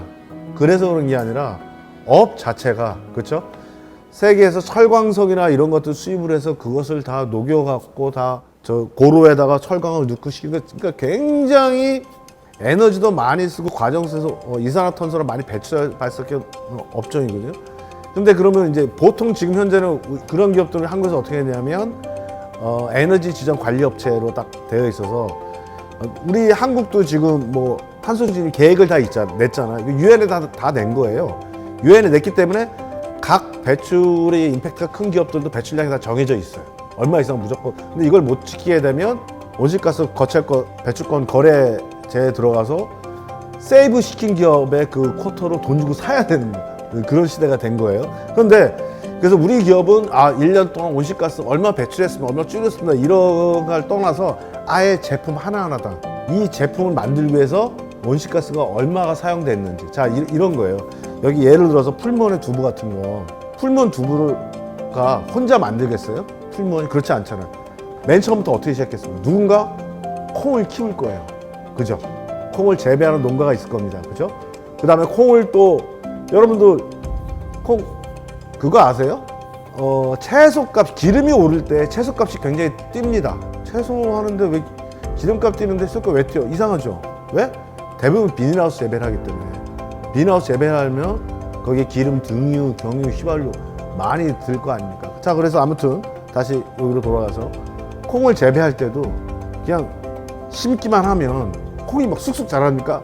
그래서 그런 게 아니라 업 자체가 그렇죠? 세계에서 철광석이나 이런 것들 수입을 해서 그것을 다 녹여갖고 다 저 고로에다가 철광을 넣고 시키는 그러니까 굉장히 에너지도 많이 쓰고 과정에서 이산화탄소를 많이 발생하는 업종이거든요. 근데 그러면 이제 보통 지금 현재는 그런 기업들은 한국에서 어떻게 했냐면 에너지 지정 관리 업체로 딱 되어 있어서 우리 한국도 지금 뭐 탄소 중립 계획을 다 냈잖아요. 유엔에 다 낸 거예요. 유엔에 냈기 때문에 각 배출의 임팩트가 큰 기업들도 배출량이 다 정해져 있어요. 얼마 이상 무조건. 근데 이걸 못 지키게 되면 온실가스 배출권 거래제에 들어가서 세이브 시킨 기업의 그 쿼터로 돈 주고 사야 되는 그런 시대가 된 거예요. 그런데 그래서 우리 기업은 1년 동안 온실가스 얼마 배출했습니다, 얼마 줄였습니다 이런 걸 떠나서 아예 제품 하나하나당 이 제품을 만들기 위해서 온실가스가 얼마가 사용됐는지 자 이런 거예요. 여기 예를 들어서 풀무원의 두부 같은 거 풀무원 두부가 혼자 만들겠어요? 풀무원이 그렇지 않잖아요. 맨 처음부터 어떻게 시작했습니까? 누군가 콩을 키울 거예요. 그죠? 콩을 재배하는 농가가 있을 겁니다. 그죠? 그 다음에 콩을 또 여러분들 콩 그거 아세요? 채소값 기름이 오를 때 채소값이 굉장히 뜁니다. 채소 하는데 왜 기름값 뛰는데 쏠까 왜 뛰어? 이상하죠? 왜? 대부분 비닐하우스 재배를 하기 때문에 비닐하우스 재배하면 거기에 기름, 등유, 경유, 휘발유 많이 들 거 아닙니까? 자 그래서 아무튼 다시 여기로 돌아가서 콩을 재배할 때도 그냥 심기만 하면 콩이 막 쑥쑥 자라니까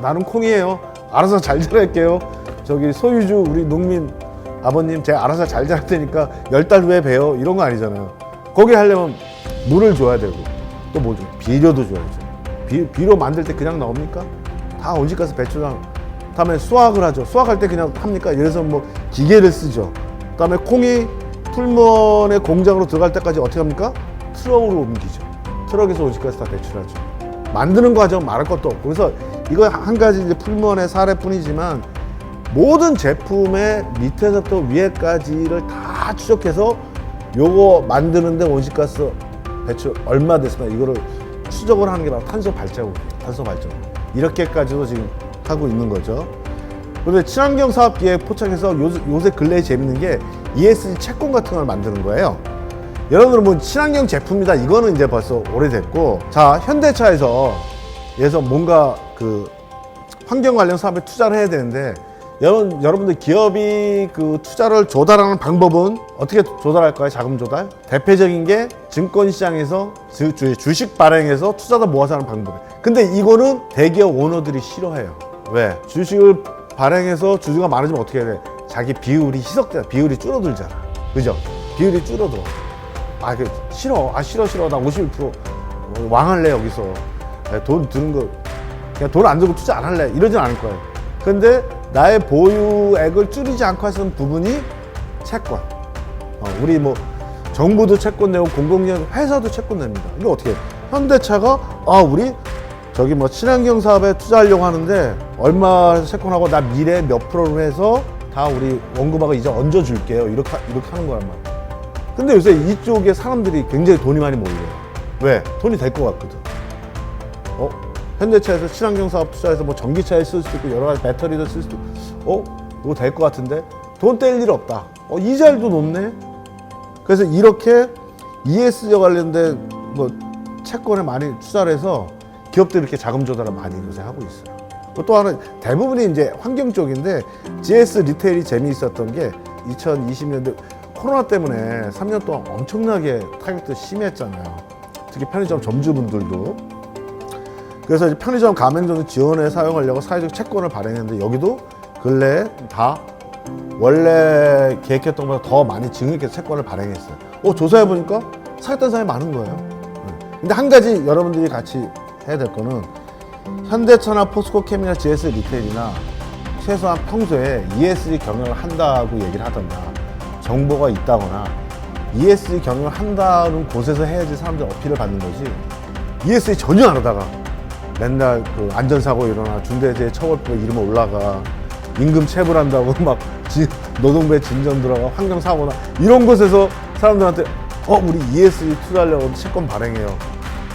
나는 콩이에요. 알아서 잘 자랄게요. 저기 소유주 우리 농민 아버님 제가 알아서 잘 자랄 테니까 10달 후에 봬요. 이런 거 아니잖아요. 거기 하려면 물을 줘야 되고 또 뭐죠? 비료도 줘야죠. 비료 만들 때 그냥 나옵니까? 다 온실가스 배출량. 다음에 수확을 하죠. 수확할 때 그냥 합니까? 예를 들어서 뭐 기계를 쓰죠. 그다음에 콩이 풀무원의 공장으로 들어갈 때까지 어떻게 합니까? 트럭으로 옮기죠. 트럭에서 온실가스 다 배출하죠. 만드는 과정 말할 것도 없고 그래서 이거 한 가지 이제 풀무원의 사례뿐이지만 모든 제품의 밑에서부터 위에까지를 다 추적해서 요거 만드는데 온실가스 배출 얼마 됐습니다. 이거를 추적을 하는 게 바로 탄소 발자국. 이렇게까지도 지금 하고 있는 거죠. 그런데 친환경 사업 기획 포착해서 요새 근래에 재밌는 게 ESG 채권 같은 걸 만드는 거예요. 여러분들은 뭐 친환경 제품이다 이거는 이제 벌써 오래됐고, 자 현대차에서 뭔가 그 환경 관련 사업에 투자를 해야 되는데, 여러분들 기업이 그 투자를 조달하는 방법은 어떻게 조달할까요? 자금 조달? 대표적인 게 증권시장에서 주식 발행해서 투자자 모아서 하는 방법이에요. 근데 이거는 대기업 오너들이 싫어해요. 왜? 주식을 발행해서 주주가 많아지면 어떻게 해야 돼? 자기 비율이 희석돼, 비율이 줄어들잖아. 그죠? 비율이 줄어들어. 싫어. 싫어. 나 51% 왕할래, 여기서. 돈 드는 거, 그냥 돈 안 들고 투자 안 할래. 이러진 않을 거예요. 근데 나의 보유액을 줄이지 않고 하는 부분이 채권. 우리 뭐 정부도 채권 내고 공공기관 회사도 채권 냅니다. 이게 어떻게 해? 현대차가 우리 저기 뭐 친환경 사업에 투자하려고 하는데 얼마 채권하고 나 미래 몇 프로로 해서 다 우리 원금하고 이자 얹어줄게요. 이렇게 하는 거란 말이야. 근데 요새 이쪽에 사람들이 굉장히 돈이 많이 몰려요. 왜? 돈이 될 것 같거든. 현대차에서 친환경 사업 투자해서 뭐 전기차에 쓸 수도 있고 여러 가지 배터리도 쓸 수도 있고, 이거 될 것 같은데 돈 뗄 일 없다. 이자율도 높네. 그래서 이렇게 ESG 관련된 뭐 채권에 많이 투자를 해서 기업들이 이렇게 자금 조달을 많이 요새 하고 있어요. 또 하나 대부분이 이제 환경 쪽인데, GS 리테일이 재미있었던 게 2020년대 코로나 때문에 3년 동안 엄청나게 타격도 심했잖아요. 특히 편의점 점주분들도. 그래서 이제 편의점 가맹점을 지원에 사용하려고 사회적 채권을 발행했는데, 여기도 근래에 다 원래 계획했던 것보다 더 많이 증액해서 채권을 발행했어요. 조사해보니까 사겠다는 사람이 많은 거예요. 근데 한 가지 여러분들이 같이 해야 될 거는, 현대차나 포스코케미나 GS 리테일이나 최소한 평소에 ESG 경영을 한다고 얘기를 하던가, 정보가 있다거나 ESG 경영을 한다는 곳에서 해야지 사람들 어필을 받는 거지, ESG 전혀 안 하다가 맨날 그 안전사고 일어나, 중대재해처벌법 이름이 올라가, 임금 체불한다고 막 노동부에 진전 들어가, 환경사고나 이런 곳에서 사람들한테 우리 ESG 투자하려고 채권 발행해요.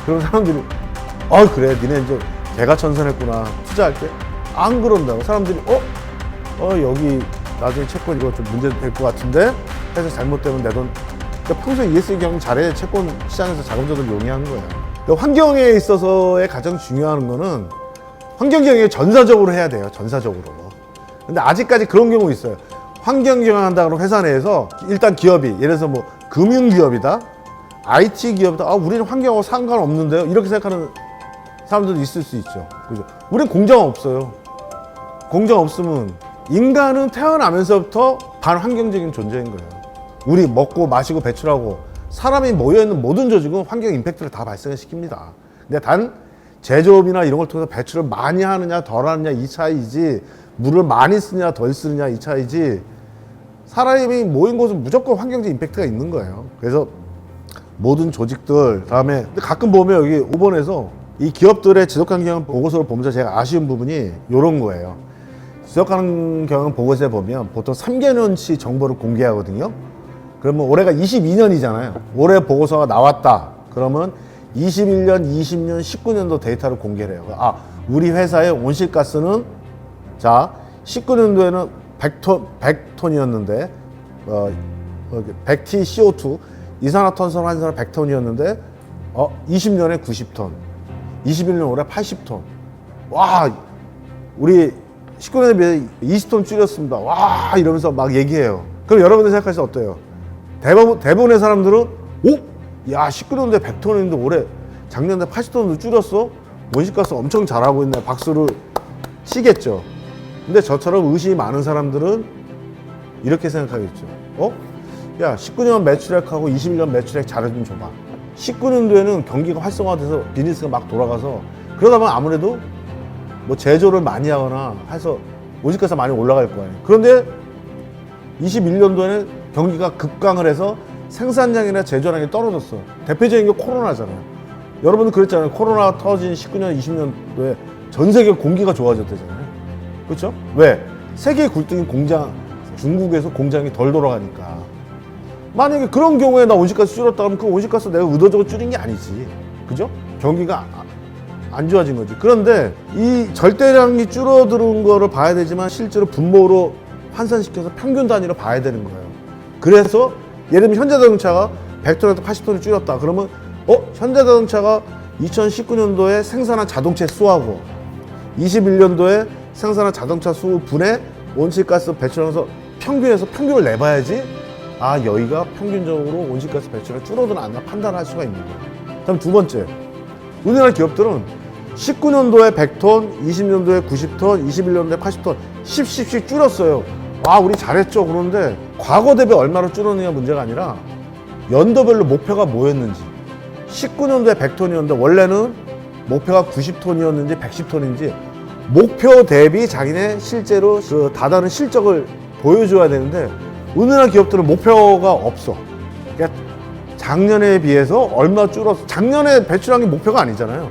그럼 사람들이 그래 니네 이제 개가천선했구나, 투자할 때 안 그런다고. 사람들이 여기 나중에 채권 이거 좀 문제 될 것 같은데 해서 잘못되면 내 돈. 그러니까 평소에 ESG 경영 잘해 채권 시장에서 자금 조달 용이하는 거예요. 그러니까 환경에 있어서의 가장 중요한 거는 환경 경영을 전사적으로 해야 돼요. 전사적으로. 근데 아직까지 그런 경우 있어요. 환경 경영한다 그러면 회사 내에서 일단 기업이, 예를 들어서 뭐 금융기업이다, IT 기업이다, 우리는 환경하고 상관없는데요, 이렇게 생각하는 사람들도 있을 수 있죠. 그죠? 우린 공장 없어요. 공장 없으면 인간은 태어나면서부터 반환경적인 존재인 거예요. 우리 먹고 마시고 배출하고 사람이 모여있는 모든 조직은 환경 임팩트를 다 발생시킵니다. 근데 단 제조업이나 이런 걸 통해서 배출을 많이 하느냐 덜 하느냐 이 차이지, 물을 많이 쓰느냐 덜 쓰느냐 이 차이지, 사람이 모인 곳은 무조건 환경적 임팩트가 있는 거예요. 그래서 모든 조직들, 다음에 가끔 보면 여기 5번에서 이 기업들의 지속환경 보고서를 보면서 제가 아쉬운 부분이 이런 거예요. 지속환경 보고서에 보면 보통 3개년치 정보를 공개하거든요. 그러면 올해가 22년이잖아요. 올해 보고서가 나왔다. 그러면 21년, 20년, 19년도 데이터를 공개를 해요. 우리 회사의 온실가스는 19년도에는 100톤이었는데 100T CO2 이산화탄소 환산을 100톤이었는데 20년에 90톤, 21년 올해 80톤. 와, 우리 19년에 비해 20톤 줄였습니다. 와, 이러면서 막 얘기해요. 그럼 여러분들 생각하실 때 어때요? 대부분의 사람들은 19년도에 100톤인데 올해 작년에 80톤도 줄였어? 온실가스 엄청 잘하고 있네. 박수를 치겠죠. 근데 저처럼 의식이 많은 사람들은 이렇게 생각하겠죠. 19년 매출액하고 21년 매출액 자료 좀 줘봐. 19년도에는 경기가 활성화돼서 비즈니스가 막 돌아가서, 그러다 보면 아무래도 뭐 제조를 많이 하거나 해서 온실가스가 많이 올라갈 거 아니에요. 그런데 21년도에는 경기가 급강을 해서 생산량이나 제조량이 떨어졌어. 대표적인 게 코로나잖아요. 여러분도 그랬잖아요. 코로나 터진 19년, 20년도에 전 세계 공기가 좋아졌대잖아요. 그렇죠? 왜? 세계 굴뚝인 공장, 중국에서 공장이 덜 돌아가니까. 만약에 그런 경우에 나 온실가스 줄였다 그러면 그 온실가스 내가 의도적으로 줄인 게 아니지. 그죠? 경기가 안 좋아진 거지. 그런데 이 절대량이 줄어드는 거를 봐야 되지만 실제로 분모로 환산시켜서 평균 단위로 봐야 되는 거예요. 그래서 예를 들면 현대자동차가 100톤에서 80톤을 줄였다. 그러면 현대자동차가 2019년도에 생산한 자동차 수하고 21년도에 생산한 자동차 수 분의 온실가스 배출량에서 평균을 내봐야지 여기가 평균적으로 온실가스 배출이 줄어드나 안 나 판단할 수가 있는 거예요. 다음 두 번째, 우리나라 기업들은 19년도에 100톤, 20년도에 90톤, 21년도에 80톤 10씩 줄였어요. 우리 잘했죠. 그런데 과거 대비 얼마로 줄었느냐 문제가 아니라 연도별로 목표가 뭐였는지. 19년도에 100톤이었는데 원래는 목표가 90톤이었는지 110톤인지 목표 대비 자기네 실제로 그 다다른 실적을 보여줘야 되는데 우리나라 기업들은 목표가 없어. 그러니까 작년에 비해서 얼마 줄었어. 작년에 배출한 게 목표가 아니잖아요.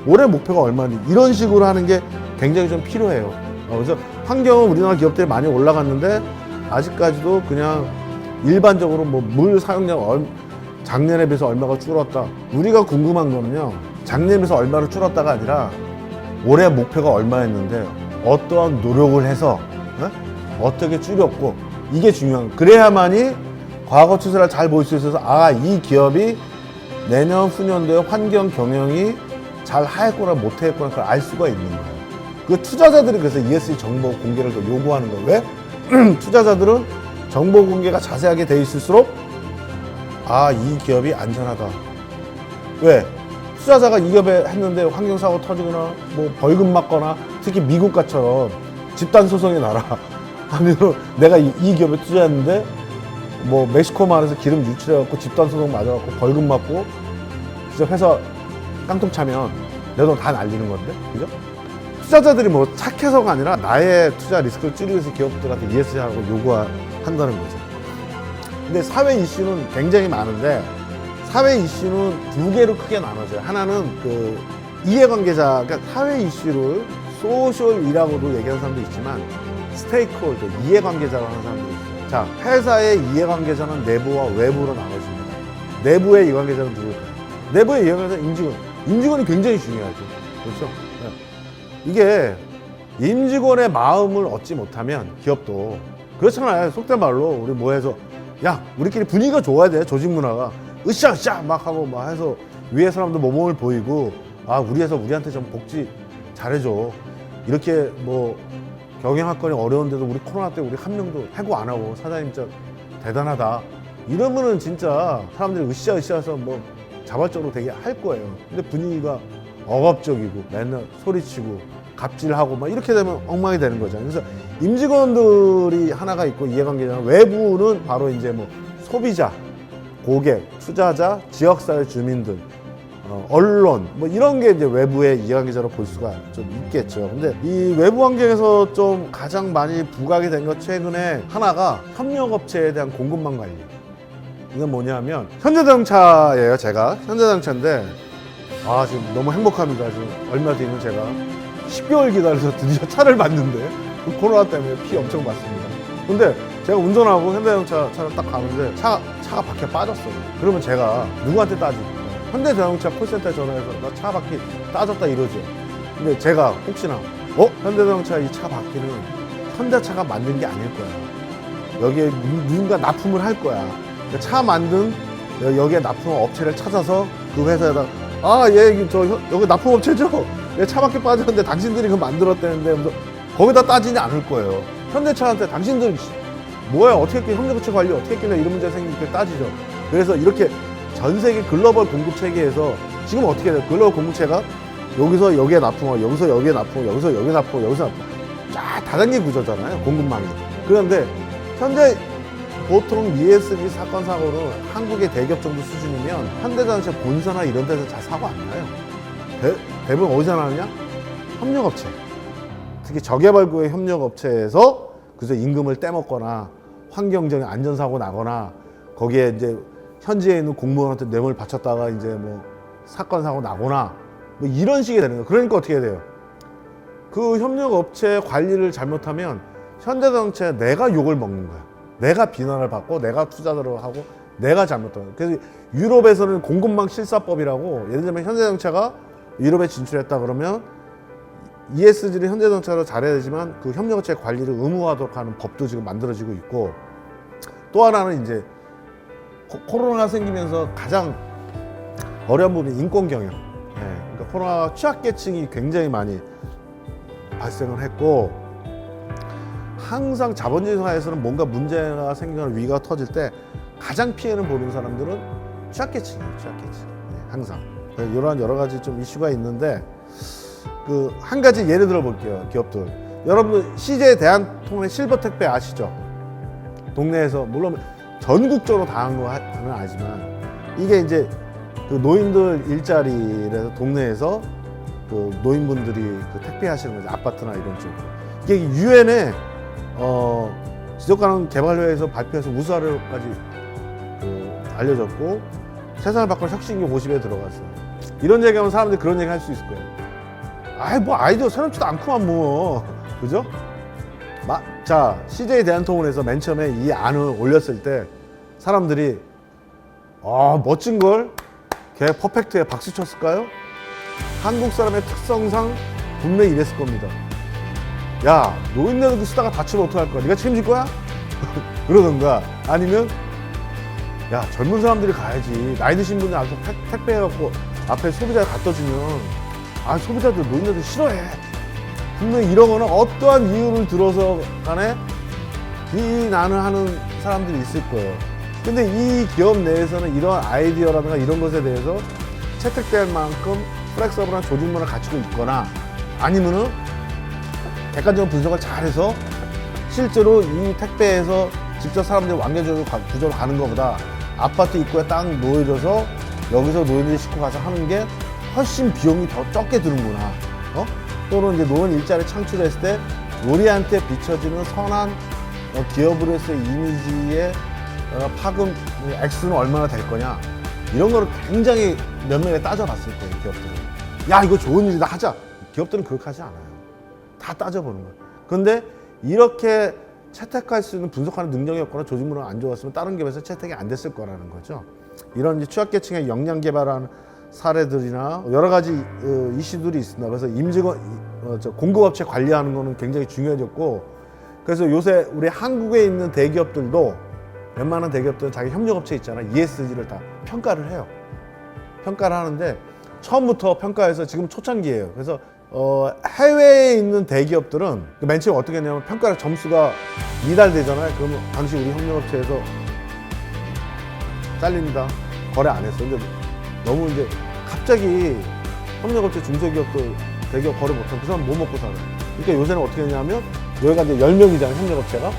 올해 목표가 얼마인지 이런 식으로 하는 게 굉장히 좀 필요해요. 그래서 환경은 우리나라 기업들이 많이 올라갔는데 아직까지도 그냥 일반적으로 뭐 물 사용량 작년에 비해서 얼마가 줄었다. 우리가 궁금한 거는요, 작년에 비해서 얼마로 줄었다가 아니라 올해 목표가 얼마였는데 어떠한 노력을 해서 어떻게 줄였고, 이게 중요한 거예요. 그래야만이 과거 추세를 잘 볼 수 있어서 이 기업이 내년 후년도에 환경 경영이 잘 하였거나 못했거나 그걸 알 수가 있는 거예요. 그 투자자들이 그래서 ESG 정보 공개를 더 요구하는 거예요. 왜? 투자자들은 정보 공개가 자세하게 돼 있을수록 이 기업이 안전하다. 왜? 투자자가 이 기업에 했는데 환경사고 터지거나 뭐 벌금 맞거나, 특히 미국같처럼 집단소송의 나라 하면 내가 이 기업에 투자했는데 뭐 멕시코만에서 기름 유출해갖고 집단소송 맞아갖고 벌금 맞고 진짜 회사 깡통 차면 내 돈 다 날리는 건데, 그죠? 투자자들이 뭐 착해서가 아니라 나의 투자 리스크를 줄이기 위해서 기업들한테 ESG 하라고 요구한다는 거죠. 근데 사회 이슈는 굉장히 많은데 사회 이슈는 두 개로 크게 나눠져요. 하나는 그 이해관계자, 그러니까 사회 이슈를 소셜이라고도 얘기하는 사람도 있지만 스테이크홀더, 이해관계자라고 하는 사람도 있어요. 자, 회사의 이해관계자는 내부와 외부로 나눠집니다. 내부의 이해관계자는 누구일까요? 내부의 이해관계자는 임직원. 임직원이 굉장히 중요하죠. 그렇죠? 네. 이게 임직원의 마음을 얻지 못하면 기업도 그렇잖아요. 속된 말로 우리 뭐 해서 우리끼리 분위기가 좋아야 돼. 조직 문화가 으쌰으쌰 막 하고 막 해서 위에 사람도 모범을 보이고 우리 회사 우리한테 좀 복지 잘해줘. 이렇게 뭐 경영학건이 어려운데도 우리 코로나 때 우리 한 명도 해고 안 하고 사장님 진짜 대단하다. 이러면은 진짜 사람들이 으쌰으쌰해서 뭐 자발적으로 되게 할 거예요. 근데 분위기가 억압적이고 맨날 소리치고 갑질하고 막 이렇게 되면 엉망이 되는 거잖아요. 그래서 임직원들이 하나가 있고 이해관계자는, 외부는 바로 이제 뭐 소비자, 고객, 투자자, 지역사회 주민들, 언론 뭐 이런 게 이제 외부의 이해관계자로 볼 수가 좀 있겠죠. 근데 이 외부 환경에서 좀 가장 많이 부각이 된 것 최근에 하나가 협력업체에 대한 공급망 관리. 이건 뭐냐면 현대자동차예요. 제가 현대자동차인데 지금 너무 행복합니다. 지금 얼마 뒤면 제가 10개월 기다려서 드디어 차를 봤는데 코로나 때문에 피 엄청 봤습니다. 근데 제가 운전하고 현대자동차 차를 딱 가는데 차가 바퀴가 빠졌어요. 그러면 제가 누구한테 따질까요? 현대자동차 콜센터에 전화해서 나 차 바퀴 따졌다 이러죠. 근데 제가 혹시나 현대자동차 이 차 바퀴는 현대차가 만든 게 아닐 거야. 여기에 누군가 납품을 할 거야. 차 만든 여기에 납품 업체를 찾아서 그 회사에다 여기 납품 업체죠? 차 바퀴 빠졌는데 당신들이 그거 만들었다는데 거기다 따지지 않을 거예요. 현대차한테 당신들 뭐야, 어떻게 했길래 협력업체 관리 어떻게 했길래 이런 문제가 생기게 따지죠. 그래서 이렇게 전 세계 글로벌 공급 체계에서 지금 어떻게 돼요? 글로벌 공급체가 여기서 여기에 납품하고 여기서 여기에 납품하고 여기서 여기에 납품하고 여기서 납품, 쫙 다단계 구조잖아요, 공급망이. 그런데 현재 보통 ESG 사건 사고는 한국의 대기업 정도 수준이면 현대자동차 본사나 이런 데서 잘 사고 안 나요. 대부분 어디서 나느냐? 협력업체. 특히 저개발구의 협력업체에서 그래서 임금을 떼먹거나 환경적인 안전사고 나거나 거기에 이제 현지에 있는 공무원한테 뇌물 바쳤다가 이제 뭐 사건 사고 나거나 뭐 이런 식이 되는 거예요. 그러니까 어떻게 해야 돼요? 그 협력업체 관리를 잘못하면 현대자동차에 내가 욕을 먹는 거야. 내가 비난을 받고 내가 투자를 하고 내가 잘못하는 거야. 그래서 유럽에서는 공급망 실사법이라고, 예를 들면 현대자동차가 유럽에 진출했다 그러면 ESG를 현대자동차로 잘해야 되지만 그 협력업체 관리를 의무화하도록 하는 법도 지금 만들어지고 있고, 또 하나는 이제 코로나가 생기면서 가장 어려운 부분이 인권 경영. 그러니까 코로나 취약계층이 굉장히 많이 발생을 했고, 항상 자본주의 사회에서는 뭔가 문제가 생기거나 위기가 터질 때 가장 피해를 보는 사람들은 취약계층이에요. 취약계층. 항상 이러한 여러 가지 좀 이슈가 있는데, 그 한 가지 예를 들어 볼게요. 기업들, 여러분들 CJ 대한통운의 실버 택배 아시죠? 동네에서 물론 전국적으로 다 한 거는 아니지만, 이게 이제 그 노인들 일자리에서 동네에서 그 노인분들이 그 택배 하시는 거죠. 아파트나 이런 쪽으로. 이게 유엔의 지속가능 개발회에서 발표해서 우수하려까지 그 알려졌고, 세상을 바꾸는 혁신기 50에 들어갔어요. 이런 얘기하면 사람들이 그런 얘기 할 수 있을 거예요. 아이 뭐 아이디어 새롭지도 않구만 뭐, 그죠? 자, CJ 대한통운에서 맨 처음에 이 안을 올렸을 때 사람들이 멋진 걸, 걔 퍼펙트에 박수 쳤을까요? 한국 사람의 특성상 분명히 이랬을 겁니다. 야, 노인네들 쓰다가 다치면 어떡할 거야? 네가 책임질 거야? 그러던가, 아니면 야, 젊은 사람들이 가야지. 나이 드신 분이 와서 택배 해갖고 앞에 소비자에 갖다 주면 소비자들, 노인네들 싫어해. 분명히 이러거나 어떠한 이유를 들어서 간에 비난을 하는 사람들이 있을 거예요. 근데 이 기업 내에서는 이런 아이디어라든가 이런 것에 대해서 채택될 만큼 플렉서블한 조직 문화를 갖추고 있거나, 아니면은 객관적인 분석을 잘해서 실제로 이 택배에서 직접 사람들이 완결적으로 구조로 가는 것보다 아파트 입구에 딱 놓여져서 여기서 노인들이 싣고 가서 하는 게 훨씬 비용이 더 적게 드는구나. 또는 이제 노인 일자리 창출했을 때 우리한테 비춰지는 선한 기업으로서의 이미지의 파급 액수는 얼마나 될 거냐, 이런 거를 굉장히 면밀하게 따져봤을 거예요. 기업들은 야, 이거 좋은 일이다 하자. 기업들은 그렇게 하지 않아요. 다 따져보는 거예요. 그런데 이렇게 채택할 수 있는 분석하는 능력이 없거나 조직 문화가 안 좋았으면 다른 기업에서 채택이 안 됐을 거라는 거죠. 이런 이제 취약계층의 역량 개발하는 사례들이나 여러 가지 이슈들이 있습니다. 그래서 임직원, 공급업체 관리하는 거는 굉장히 중요해졌고, 그래서 요새 우리 한국에 있는 대기업들도, 웬만한 대기업들은 자기 협력업체 있잖아, ESG를 다 평가를 해요. 평가를 하는데 처음부터 평가해서 지금 초창기예요. 그래서 해외에 있는 대기업들은 맨 처음 어떻게 했냐면, 평가를 점수가 미달되잖아요. 그러면 당시 우리 협력업체에서 잘립니다. 거래 안 했어. 근데 너무 이제 갑자기 협력업체 중소기업들 대기업 거래 못하면 그 사람 뭐 먹고 살아요. 그러니까 요새는 어떻게 했냐면, 여기가 이제 10명이잖아요, 협력업체가.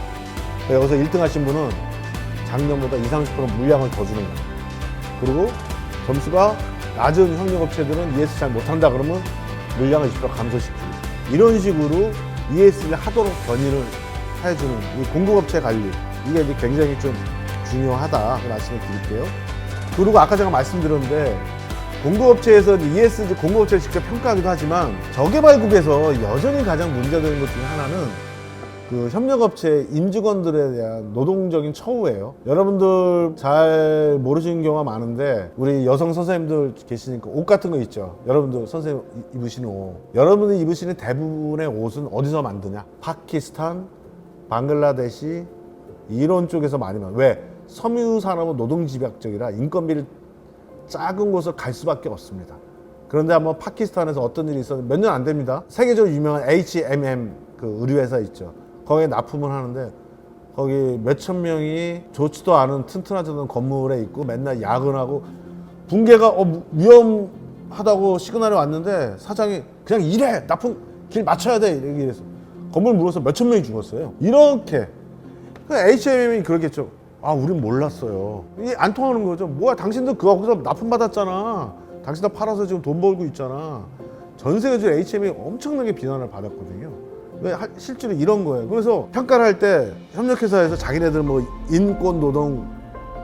여기서 1등 하신 분은 작년보다 20, 30% 물량을 더 주는 거예요. 그리고 점수가 낮은 협력업체들은 ESG 잘 못한다 그러면 물량을 20% 감소시키고, 이런 식으로 ESG를 하도록 견인을 해주는 이 공급업체 관리, 이게 이제 굉장히 좀 중요하다, 그 말씀을 드릴게요. 그리고 아까 제가 말씀드렸는데, 공급업체에서 ESG 공급업체를 직접 평가하기도 하지만, 저개발국에서 여전히 가장 문제되는 것 중에 하나는 그 협력업체 임직원들에 대한 노동적인 처우예요. 여러분들 잘 모르시는 경우가 많은데, 우리 여성 선생님들 계시니까 옷 같은 거 있죠. 여러분들 선생님 입으시는 옷, 여러분이 입으시는 대부분의 옷은 어디서 만드냐? 파키스탄, 방글라데시 이런 쪽에서 많이 만들어요. 왜? 섬유 산업은 노동집약적이라 인건비를 작은 곳을 갈 수밖에 없습니다. 그런데 한번 파키스탄에서 어떤 일이 있었는데, 몇 년 안 됩니다. 세계적으로 유명한 H&M 그 의류회사 있죠. 거기에 납품을 하는데, 거기 몇천 명이 좋지도 않은 튼튼하지 않은 건물에 있고 맨날 야근하고, 붕괴가 위험하다고 시그널이 왔는데 사장이 그냥 일해, 납품 길 맞춰야 돼, 이래서 건물 물어서 몇천 명이 죽었어요. 이렇게 H&M이 그러겠죠. 우린 몰랐어요. 이게 안 통하는 거죠. 뭐야, 당신들 그거 거기서 납품 받았잖아. 당신들 팔아서 지금 돈 벌고 있잖아. 전 세계적으로 H&M이 엄청나게 비난을 받았거든요. 왜? 실제로 이런 거예요. 그래서 평가를 할 때 협력회사에서 자기네들 뭐 인권 노동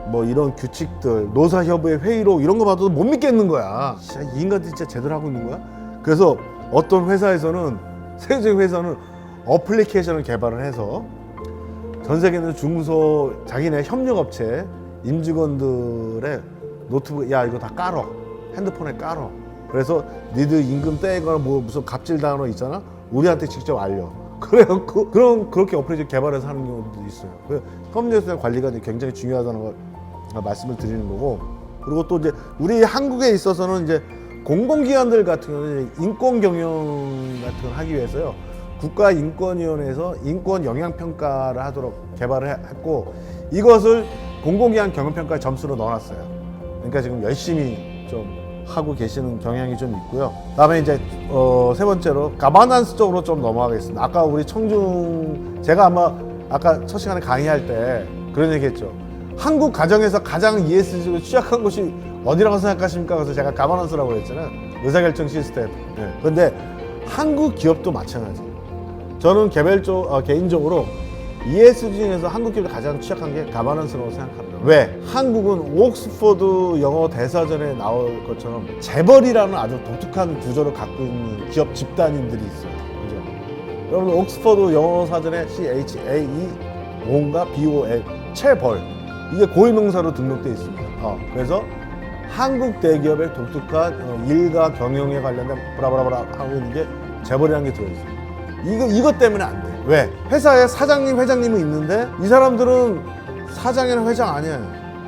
뭐 이런 규칙들, 노사협의 회의록 이런 거 봐도 못 믿겠는 거야. 이 인간들 진짜 제대로 하고 있는 거야? 그래서 어떤 회사에서는, 세계적인 회사는 어플리케이션을 개발을 해서 전 세계 있는 중소 자기네 협력업체 임직원들의 노트북, 야 이거 다 깔어, 핸드폰에 깔어. 그래서 니들 임금 떼거나 뭐 무슨 갑질 당하는 거 있잖아, 우리한테 직접 알려. 그래갖고 그렇게 어플리케이션 개발해서 하는 경우도 있어요. 협력성 관리가 굉장히 중요하다는 걸 말씀을 드리는 거고, 그리고 또 이제 우리 한국에 있어서는 이제 공공기관들 같은 경우는 인권 경영 같은 걸 하기 위해서요, 국가인권위원회에서 인권 영향평가를 하도록 개발을 했고, 이것을 공공기관 경영평가 점수로 넣어놨어요. 그러니까 지금 열심히 좀 하고 계시는 경향이 좀 있고요. 그다음에 이제 세 번째로 가버넌스 쪽으로 좀 넘어가겠습니다. 아까 우리 청중, 제가 아마 아까 첫 시간에 강의할 때 그런 얘기했죠. 한국 가정에서 가장 ESG로 취약한 곳이 어디라고 생각하십니까? 그래서 제가 가버넌스라고 했잖아요. 의사결정 시스템. 네. 그런데 한국 기업도 마찬가지예요. 저는 개인적으로 ESG 중에서 한국 기업이 가장 취약한 게 가버넌스라고 생각합니다. 왜? 한국은 옥스퍼드 영어 대사전에 나올 것처럼 재벌이라는 아주 독특한 구조를 갖고 있는 기업 집단인들이 있어요. 그죠? 여러분 옥스퍼드 영어 사전에 CHAE5인가 BOL 체벌, 이게 고유명사로 등록되어 있습니다. 그래서 한국 대기업의 독특한 일과 경영에 관련된 브라브라브라 하고 있는 게 재벌이라는 게 들어있어요. 이것 때문에 안 돼요. 왜? 회사에 사장님, 회장님은 있는데 이 사람들은 사장이나 회장 아니에요.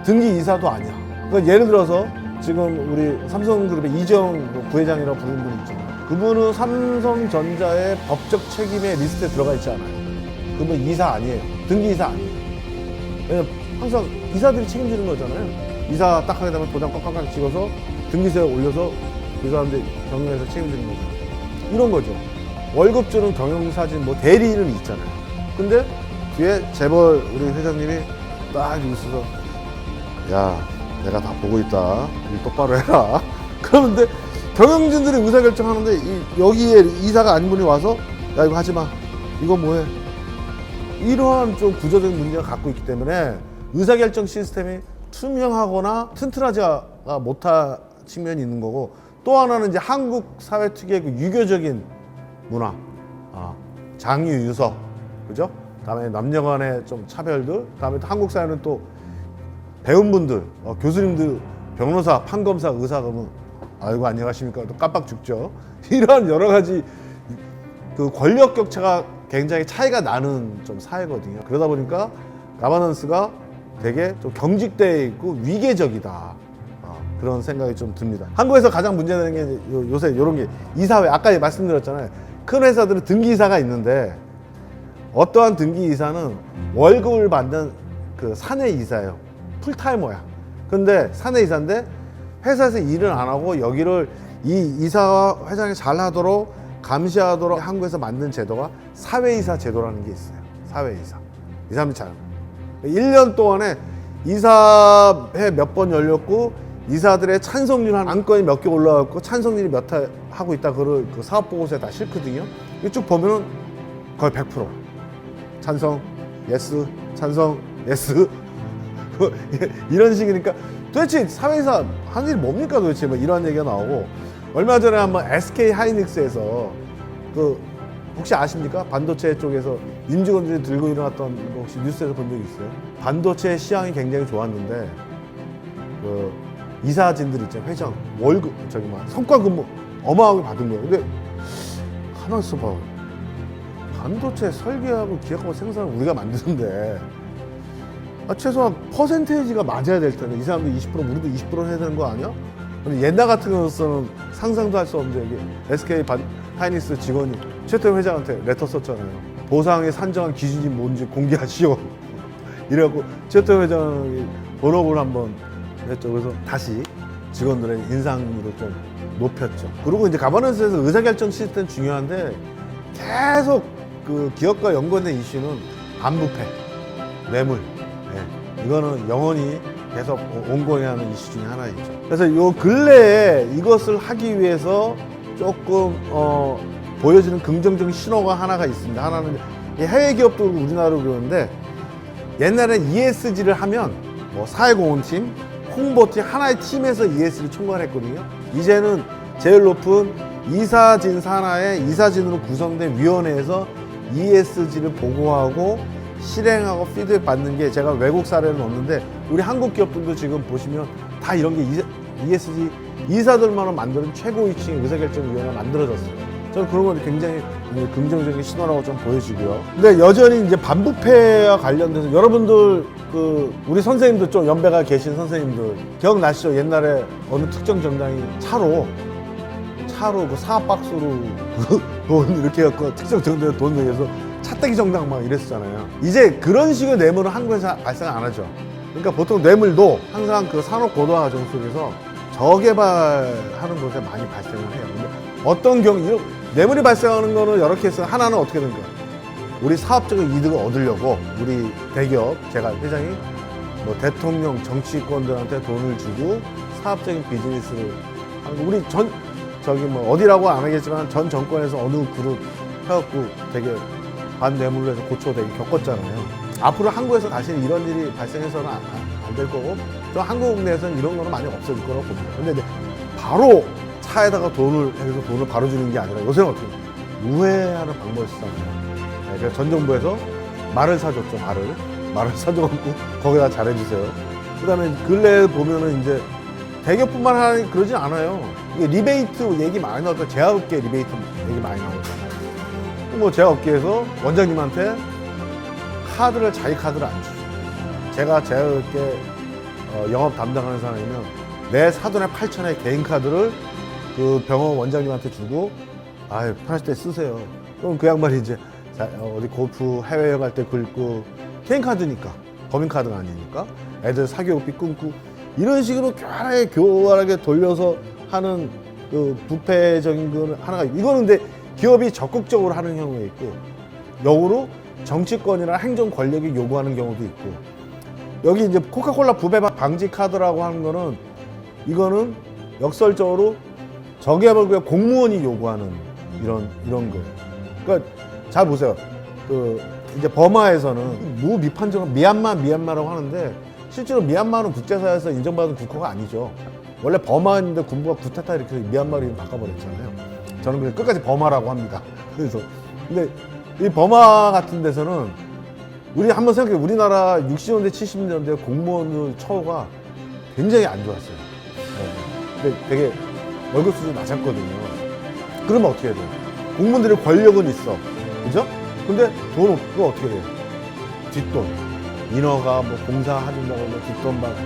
등기 이사도 아니야. 그러니까 예를 들어서 지금 우리 삼성그룹의 이재용 부회장이라고 부르는 분이 있잖아요. 그분은 삼성전자의 법적 책임의 리스트에 들어가 있지 않아요. 그분 이사 아니에요. 등기 이사 아니에요. 왜냐면 항상 이사들이 책임지는 거잖아요. 이사 딱 하게 되면 도장 꽉꽉 찍어서 등기소에 올려서 그 사람들이 경영에서 책임지는 거죠. 이런 거죠. 월급 주는 경영사진 뭐 대리인은 있잖아요. 근데 뒤에 재벌 우리 회장님이 딱 있어서, 야, 내가 다 보고 있다. 일 똑바로 해라. 그러는데 경영진들이 의사결정하는데 여기에 이사가 아닌 분이 와서, 야, 이거 하지 마. 이거 뭐해. 이러한 좀 구조적인 문제가 갖고 있기 때문에 의사결정 시스템이 투명하거나 튼튼하지가 못한 측면이 있는 거고, 또 하나는 이제 한국 사회 특유의 그 유교적인 문화, 장유 유서, 그죠? 다음에 남녀 간의 좀 차별들, 다음에 또 한국 사회는 또 배운 분들, 교수님들, 변호사, 판검사, 의사 그러면 아이고 안녕하십니까 또 깜빡 죽죠. 이런 여러 가지 그 권력 격차가 굉장히 차이가 나는 좀 사회거든요. 그러다 보니까 가버넌스가 되게 좀 경직되어 있고 위계적이다. 그런 생각이 좀 듭니다. 한국에서 가장 문제되는 게 요새 이런 게 이사회, 아까 말씀드렸잖아요. 큰 회사들은 등기이사가 있는데 어떠한 등기이사는 월급을 받는 그 사내이사예요. 풀타이머야. 근데 사내이사인데 회사에서 일을 안 하고 여기를 이 이사와 회장이 잘 하도록 감시하도록 한국에서 만든 제도가 사회이사 제도라는 게 있어요. 사회이사. 이 사람이 잘 1년 동안에 이사회 몇 번 열렸고 이사들의 찬성률 한 안건이 몇 개 올라왔고 찬성률이 몇 회 하고 있다. 그걸 그 사업 보고서에 다 실거든요. 쭉 보면은 거의 100% 찬성, 예스, 찬성, 예스 이런 식이니까 도대체 사회이사 하는 일이 뭡니까 도대체 뭐 이런 얘기가 나오고, 얼마 전에 한번 SK 하이닉스에서 그 혹시 아십니까? 반도체 쪽에서 임직원들이 들고 일어났던 거 혹시 뉴스에서 본 적 있어요? 반도체 시황이 굉장히 좋았는데 그 이사진들 있잖아요. 회장 월급 성과 근무 어마어마하게 받은 거예요. 근데 가만 있어봐. 반도체 설계하고 기획하고 생산을 우리가 만드는데 최소한 퍼센테이지가 맞아야 될 텐데 이 사람도 20% 우리도 20% 해야 되는 거 아니야? 근데 옛날 같은 경우는 상상도 할 수 없는 여기 SK 하이닉스 직원이 최태용 회장한테 레터 썼잖아요. 보상에 산정한 기준이 뭔지 공개하시오. 이래갖고 최태용 회장이 본업을 한번 했죠. 그래서 다시 직원들의 인상률을 좀 높였죠. 그리고 이제 가버넌스에서 의사결정 시스템 중요한데 계속 그 기업과 연관된 이슈는 반부패, 뇌물. 네. 이거는 영원히 계속 온고잉하는 이슈 중에 하나이죠. 그래서 요 근래에 이것을 하기 위해서 조금 보여지는 긍정적인 신호가 하나가 있습니다. 하나는 해외 기업도 우리나라로 그러는데 옛날엔 ESG를 하면 뭐 사회공헌팀, 홍보팀 하나의 팀에서 ESG를 총괄했거든요. 이제는 제일 높은 이사진 산하의 이사진으로 구성된 위원회에서 ESG를 보고하고 실행하고 피드백 받는 게, 제가 외국 사례를 넣었는데 우리 한국 기업들도 지금 보시면 다 이런 게 ESG 이사들만을 만드는 최고위층의 의사결정위원회가 만들어졌어요. 저는 그런 건 굉장히 긍정적인 신호라고 좀 보여지고요. 근데 여전히 이제 반부패와 관련돼서 여러분들 우리 선생님들 좀 연배가 계신 선생님들 기억나시죠? 옛날에 어느 특정 정당이 차로 그 사박스로 돈 이렇게 해갖고 특정 정당에 돈 내서 차떼기 정당 막 이랬었잖아요. 이제 그런 식의 뇌물은 한국에서 발생 안 하죠. 그러니까 보통 뇌물도 항상 그 산업 고도화 과정 속에서 저개발하는 곳에 많이 발생을 해요. 근데 어떤 경우 뇌물이 발생하는 거는 여러 케이스 하나는 어떻게 된 거야? 우리 사업적인 이득을 얻으려고 우리 대기업 제가 회장이 뭐 대통령 정치권들한테 돈을 주고 사업적인 비즈니스를 하는 거. 우리 저기 뭐 어디라고 안 하겠지만 전 정권에서 어느 그룹 해갖고 되게 반뇌물로 해서 고초 되게 겪었잖아요. 앞으로 한국에서 다시 이런 일이 발생해서는 안 될 거고 저 한국 내에서는 이런 거는 많이 없어질 거라고 봅니다. 근데 바로 차에다가 돈을 해서 돈을 바로 주는 게 아니라 요새는 어떻게 우회하는 방법을 쓰잖아요. 그래서 전 정부에서 말을 사줬죠. 말을 사줘갖고 거기다 잘해주세요. 그다음에 근래에 보면은 이제 대기업뿐만 아니라 그러진 않아요. 이게 리베이트 얘기 많이 나왔다. 제약업계 리베이트 얘기 많이 나오잖아요. 뭐 제약업계에서 원장님한테 카드를 자기 카드를 안 주죠. 제가 제약업계 영업 담당하는 사람이면 내 사돈의 8천의 개인 카드를 그 병원 원장님한테 주고 편하실 때 쓰세요. 그럼 그 양반이 이제 어디 골프 해외여행 갈 때 긁고 개인 카드니까 법인 카드가 아니니까 애들 사교육비 끊고 이런 식으로 교활하게 돌려서 하는 그 부패적인 거는 하나가 있고 이거는 근데 기업이 적극적으로 하는 경우에 있고 역으로 정치권이나 행정 권력이 요구하는 경우도 있고 여기 이제 코카콜라 부패 방지 카드라고 하는 거는 이거는 역설적으로 저개발구역 공무원이 요구하는 이런 거예요. 그러니까 잘 보세요. 이제 버마에서는 무비판적인 미얀마라고 하는데 실제로 미얀마는 국제사회에서 인정받은 국가가 아니죠. 원래 버마인데 군부가 쿠데타 이렇게 미얀마를 바꿔버렸잖아요. 저는 그냥 끝까지 버마라고 합니다. 그래서 근데 이 버마 같은 데서는 우리 한번 생각해 우리나라 60년대 70년대 공무원들 처우가 굉장히 안 좋았어요. 근데 되게 월급 수준이 낮았거든요. 그러면 어떻게 해야 돼요? 공무원들의 권력은 있어, 그죠? 근데 돈 없고 어떻게 돼요? 뒷돈. 인허가 뭐 공사 해준다고 뭐 뒷돈 받고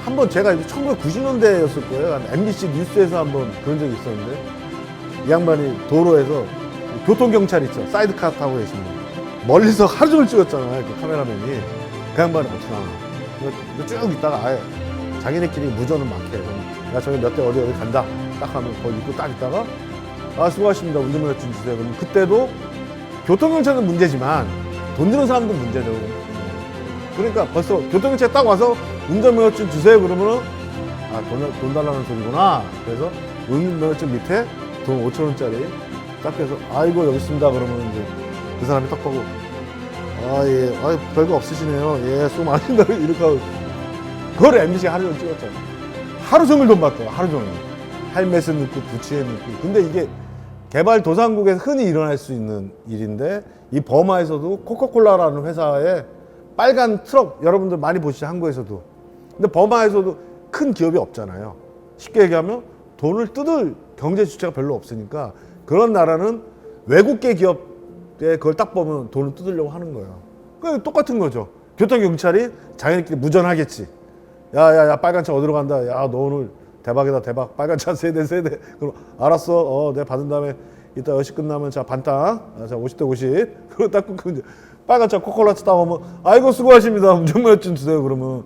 한번 제가 1990년대였을 거예요. MBC 뉴스에서 한번 그런 적이 있었는데 이 양반이 도로에서 교통경찰 있죠. 사이드카 타고 계신 분. 멀리서 하루 종일 찍었잖아요. 그 카메라맨이. 그 양반이 어떻게 나와. 쭉 있다가 아예 자기네끼리 무전은 많게 해서 야 저기 몇 대 어디 간다. 딱 하면 거기 입고 딱 있다가 수고하십니다. 운전면허증 주세요. 그러면 그때도 교통경찰은 문제지만 돈 주는 사람도 문제죠. 그러니까 벌써 교통경찰 딱 와서 운전면허증 주세요. 그러면은 돈 달라는 소리구나. 그래서 운전면허증 밑에 돈 5,000원짜리 딱 해서 아이고 여기 있습니다. 그러면 이제 그 사람이 딱 보고 예, 별거 없으시네요. 예, 수고 많으십니다. 이렇게 하고 그걸 MBC가 하루 종일 찍었잖아요. 하루 종일 돈 받더라. 하루 종일. 헬멧을 넣고 부츠에 넣고. 근데 이게 개발도상국에서 흔히 일어날 수 있는 일인데 이 버마에서도 코카콜라라는 회사에 빨간 트럭 여러분들 많이 보시죠. 한국에서도. 근데 버마에서도 큰 기업이 없잖아요. 쉽게 얘기하면 돈을 뜯을 경제 주체가 별로 없으니까 그런 나라는 외국계 기업에 그걸 딱 보면 돈을 뜯으려고 하는 거예요. 그게 똑같은 거죠. 교통경찰이 자기네끼리 무전하겠지. 야 빨간 차 어디로 간다. 야 너 오늘 대박이다 대박. 빨간 차 세대. 그럼 알았어. 내가 받은 다음에 이따 10시 끝나면 자 반땅. 자 50대 50. 그거 딱 끊고 이제 빨간 차 코카콜라 차 따오면 아이고 수고하십니다. 운전면허증 주세요. 그러면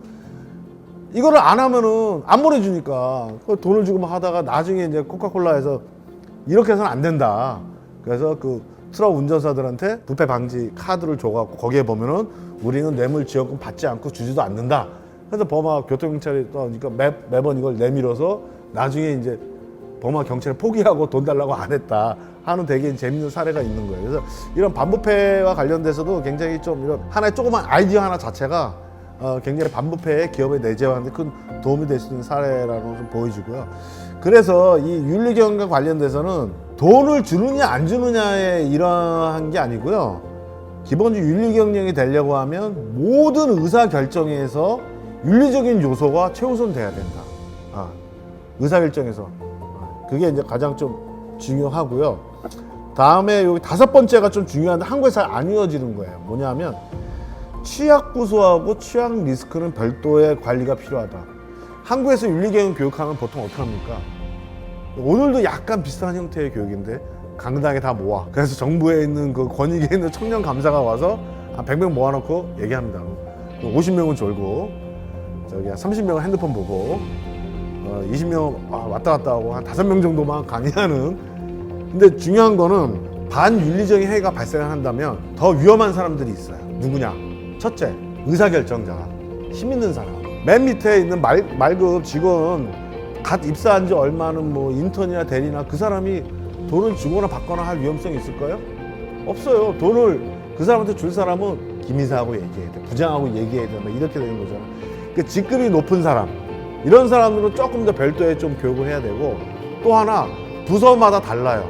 이거를 안 하면은 안 보내주니까 돈을 주고 막 하다가 나중에 이제 코카콜라에서 이렇게 해서는 안 된다. 그래서 그 트럭 운전사들한테 부패 방지 카드를 줘갖고 거기에 보면은 우리는 뇌물 지원금 받지 않고 주지도 않는다. 그래서 버마 교통경찰이 또 그러니까 매번 이걸 내밀어서 나중에 이제 버마 경찰을 포기하고 돈 달라고 안 했다 하는 되게 재밌는 사례가 있는 거예요. 그래서 이런 반부패와 관련돼서도 굉장히 좀 이런 하나의 조그만 아이디어 하나 자체가 굉장히 반부패의 기업의 내재화하는 데 큰 도움이 될 수 있는 사례라고 좀 보여지고요. 그래서 이 윤리경영과 관련돼서는 돈을 주느냐 안 주느냐에 이러한 게 아니고요. 기본적으로 윤리경영이 되려고 하면 모든 의사결정에서 윤리적인 요소가 최우선 돼야 된다. 의사결정에서. 그게 이제 가장 좀 중요하고요. 다음에 여기 5번째가 좀 중요한데 한국에서 잘 안 이어지는 거예요. 뭐냐면 취약부서하고 취약 리스크는 별도의 관리가 필요하다. 한국에서 윤리경영 교육하면 보통 어떻게 합니까? 오늘도 약간 비슷한 형태의 교육인데 강당에 다 모아. 그래서 정부에 있는 그 권익에 있는 청년 감사가 와서 한 100명 모아놓고 얘기합니다. 50명은 졸고 저기 30명은 핸드폰 보고 20명 왔다 갔다 하고 한 5명 정도만 강의하는. 근데 중요한 거는 반윤리적인 해이가 발생한다면 더 위험한 사람들이 있어요. 누구냐? 첫째, 의사결정자가 힘 있는 사람. 맨 밑에 있는 말급 직원 갓 입사한 지 얼마는 뭐 인턴이나 대리나 그 사람이 돈을 주거나 받거나 할 위험성이 있을까요? 없어요. 돈을 그 사람한테 줄 사람은 김이사하고 얘기해야 돼, 부장하고 얘기해야 돼, 이렇게 되는 거잖아. 그 직급이 높은 사람, 이런 사람들은 조금 더 별도의 좀 교육을 해야 되고, 또 하나 부서마다 달라요.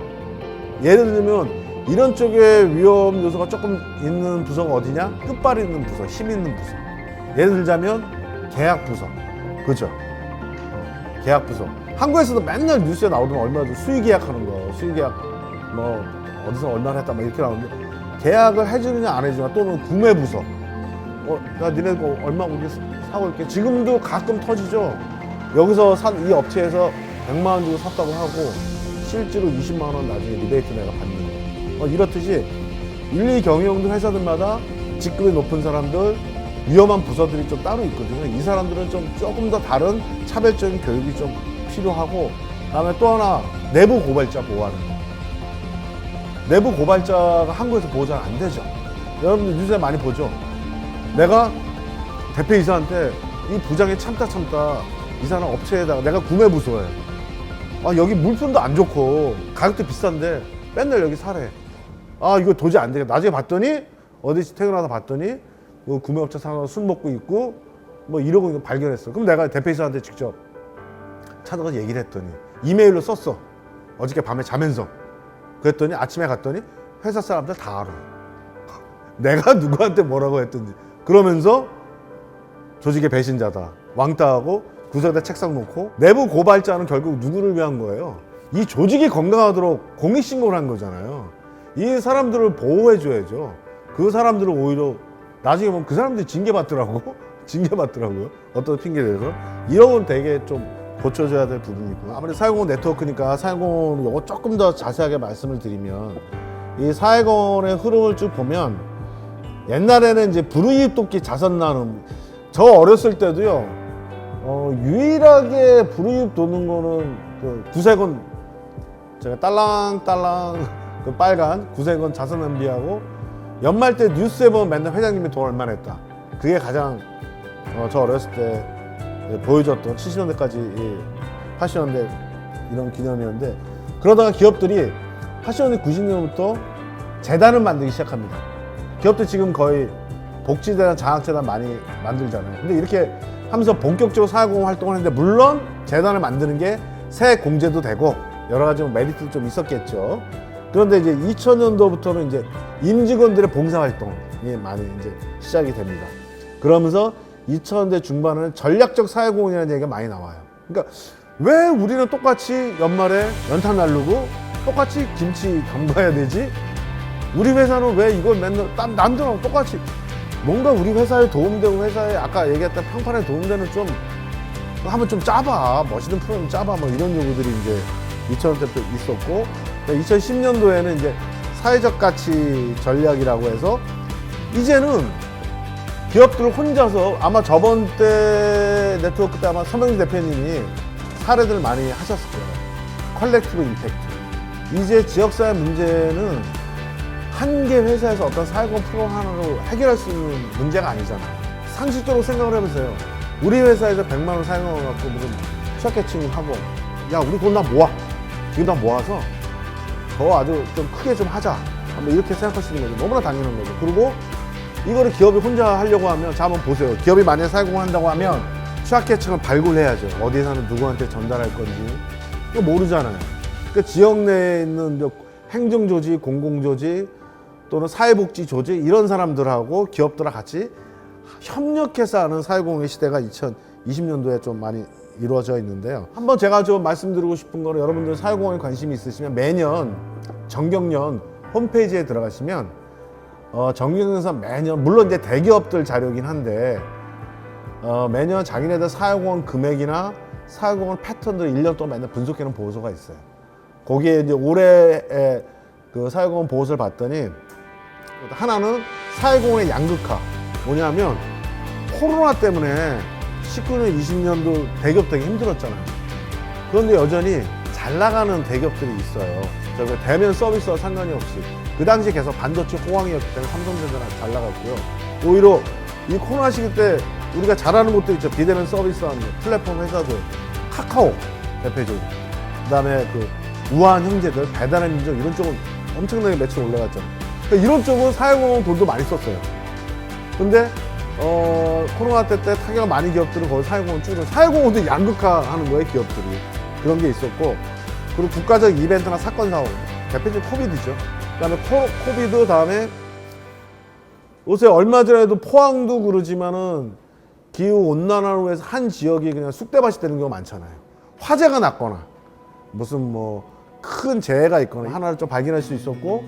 예를 들면 이런 쪽에 위험 요소가 조금 있는 부서가 어디냐? 끝발 있는 부서, 힘 있는 부서. 예를 들자면 계약 부서, 그렇죠? 계약 부서. 한국에서도 맨날 뉴스에 나오던 얼마나 수의 계약하는 거, 수의 계약 뭐 어디서 얼마나 했다 막 이렇게 나오는데, 계약을 해주느냐 안 해주느냐, 또는 구매 부서. 야 니네 뭐 얼마 우리 사고 있게. 지금도 가끔 터지죠. 여기서 산 이 업체에서 100만 원 주고 샀다고 하고 실제로 20만 원 나중에 리베이트 내가 받는 거. 이렇듯이 윤리 경영도 회사들마다 직급이 높은 사람들, 위험한 부서들이 좀 따로 있거든요. 이 사람들은 좀 조금 더 다른 차별적인 교육이 좀 필요하고, 그다음에 또 하나 내부 고발자 보호하는 거. 내부 고발자가 한국에서 보호 잘 안 되죠. 여러분들 뉴스에 많이 보죠. 내가 대표이사한테 이 부장이 참다 이 사람 업체에다가 내가 구매 부서에 여기 물품도 안 좋고 가격도 비싼데 맨날 여기 사래. 이거 도저히 안 되겠다. 나중에 봤더니 어디 퇴근하다 봤더니 뭐 구매업체 사서 술 먹고 있고 뭐 이러고 있는 거 발견했어. 그럼 내가 대표이사한테 직접 찾아가서 얘기를 했더니 이메일로 썼어. 어저께 밤에 자면서. 그랬더니 아침에 갔더니 회사 사람들 다 알아. 내가 누구한테 뭐라고 했든지. 그러면서 조직의 배신자다, 왕따하고 구석에다 책상 놓고. 내부 고발자는 결국 누구를 위한 거예요? 이 조직이 건강하도록 공익신고를 한 거잖아요. 이 사람들을 보호해줘야죠. 그 사람들을 오히려 나중에 보면 그 사람들이 징계받더라고요. 어떤 핑계대서. 이런 건 되게 좀 고쳐줘야 될 부분이 있고, 아무래도 사회공헌 네트워크니까 사회공헌 요거 조금 더 자세하게 말씀을 드리면, 이 사회공헌의 흐름을 쭉 보면 옛날에는 이제 불우이웃 돕기 자선 나눔, 저 어렸을 때도요, 유일하게 불우이웃 돕는 거는 그 구세권, 제가 딸랑딸랑 그 빨간 구세권 자선 낭비하고, 연말 때 뉴스에 보면 맨날 회장님이 돈 얼마 냈다. 그게 가장 저 어렸을 때 보여줬던 70년대까지 80년대 이런 기념이었는데, 그러다가 기업들이 80년대 90년부터 재단을 만들기 시작합니다. 기업들 지금 거의 복지재단, 장학재단 많이 만들잖아요. 근데 이렇게 하면서 본격적으로 사회공헌 활동을 했는데, 물론 재단을 만드는 게 세액 공제도 되고 여러 가지 메리트도 좀 있었겠죠. 그런데 이제 2000년도부터는 이제 임직원들의 봉사활동이 많이 이제 시작이 됩니다. 그러면서 2000년대 중반에는 전략적 사회공헌이라는 얘기가 많이 나와요. 그러니까 왜 우리는 똑같이 연말에 연탄 날르고 똑같이 김치 담가야 되지? 우리 회사는 왜 이걸 맨날 남들하고 똑같이 뭔가 우리 회사에 도움되고, 회사에 아까 얘기했던 평판에 도움되는 좀 한번 좀 짜봐, 멋있는 프로그램 짜봐, 뭐 이런 요구들이 이제 2000년대 있었고, 2010년도에는 이제 사회적 가치 전략이라고 해서 이제는 기업들 혼자서, 아마 저번 때 네트워크 때 아마 서명진 대표님이 사례들 많이 하셨을 거예요. 컬렉티브 임팩트. 이제 지역사회 문제는 한 개 회사에서 어떤 사회공헌 프로그램 하나로 해결할 수 있는 문제가 아니잖아요. 상식적으로 생각을 해보세요. 우리 회사에서 100만 원 사용해 갖고 무슨 취약계층 하고, 야 우리 돈 다 모아. 지금 다 모아서 더 아주 좀 크게 좀 하자. 한번 이렇게 생각할 수 있는 거죠. 너무나 당연한 거죠. 그리고 이거를 기업이 혼자 하려고 하면, 자 한번 보세요. 기업이 만약에 사회공헌 한다고 하면 취약계층을 발굴해야죠. 어디에 사는 누구한테 전달할 건지. 이거 모르잖아요. 그러니까 지역 내에 있는 행정조직, 공공조직 또는 사회복지 조직, 이런 사람들하고 기업들하고 같이 협력해서 하는 사회공헌의 시대가 2020년도에 좀 많이 이루어져 있는데요. 한번 제가 좀 말씀드리고 싶은 거는 여러분들 사회공헌에 관심이 있으시면 매년 정경련 홈페이지에 들어가시면 정경련에서 매년 물론 이제 대기업들 자료긴 한데 매년 자기네들 사회공헌 금액이나 사회공헌 패턴들 1년 동안 맨날 분석해놓은 보고서가 있어요. 거기에 이제 올해의 그 사회공헌 보고서를 봤더니 하나는 사회공헌의 양극화. 뭐냐면 코로나 때문에 19년, 20년도 대기업 되게 힘들었잖아요. 그런데 여전히 잘 나가는 대기업들이 있어요. 저기 대면 서비스와 상관이 없이. 그 당시에 계속 반도체 호황이었기 때문에 삼성전자가 잘 나갔고요. 오히려 이 코로나 시기 때 우리가 잘하는 것도 있죠. 비대면 서비스하는 플랫폼 회사들. 카카오 대표적으로. 그 다음에 그 우한 형제들, 배달의 민족 이런 쪽은 엄청나게 매출 올라갔잖아요. 그러니까 이런 쪽은 사회공헌 돈도 많이 썼어요. 근데 코로나 때 타격을 많이 기업들은 거의 사회공헌 줄여 사회공헌도 양극화하는 거예요. 기업들이 그런 게 있었고 그리고 국가적 이벤트나 사건 사고 대표적인 코비드죠. 그다음에 코비드 다음에 요새 얼마 전에도 포항도 그러지만은 기후 온난화로 해서 한 지역이 그냥 쑥대밭이 되는 경우가 많잖아요. 화재가 났거나 무슨 뭐 큰 재해가 있거나 하나를 좀 발견할 수 있었고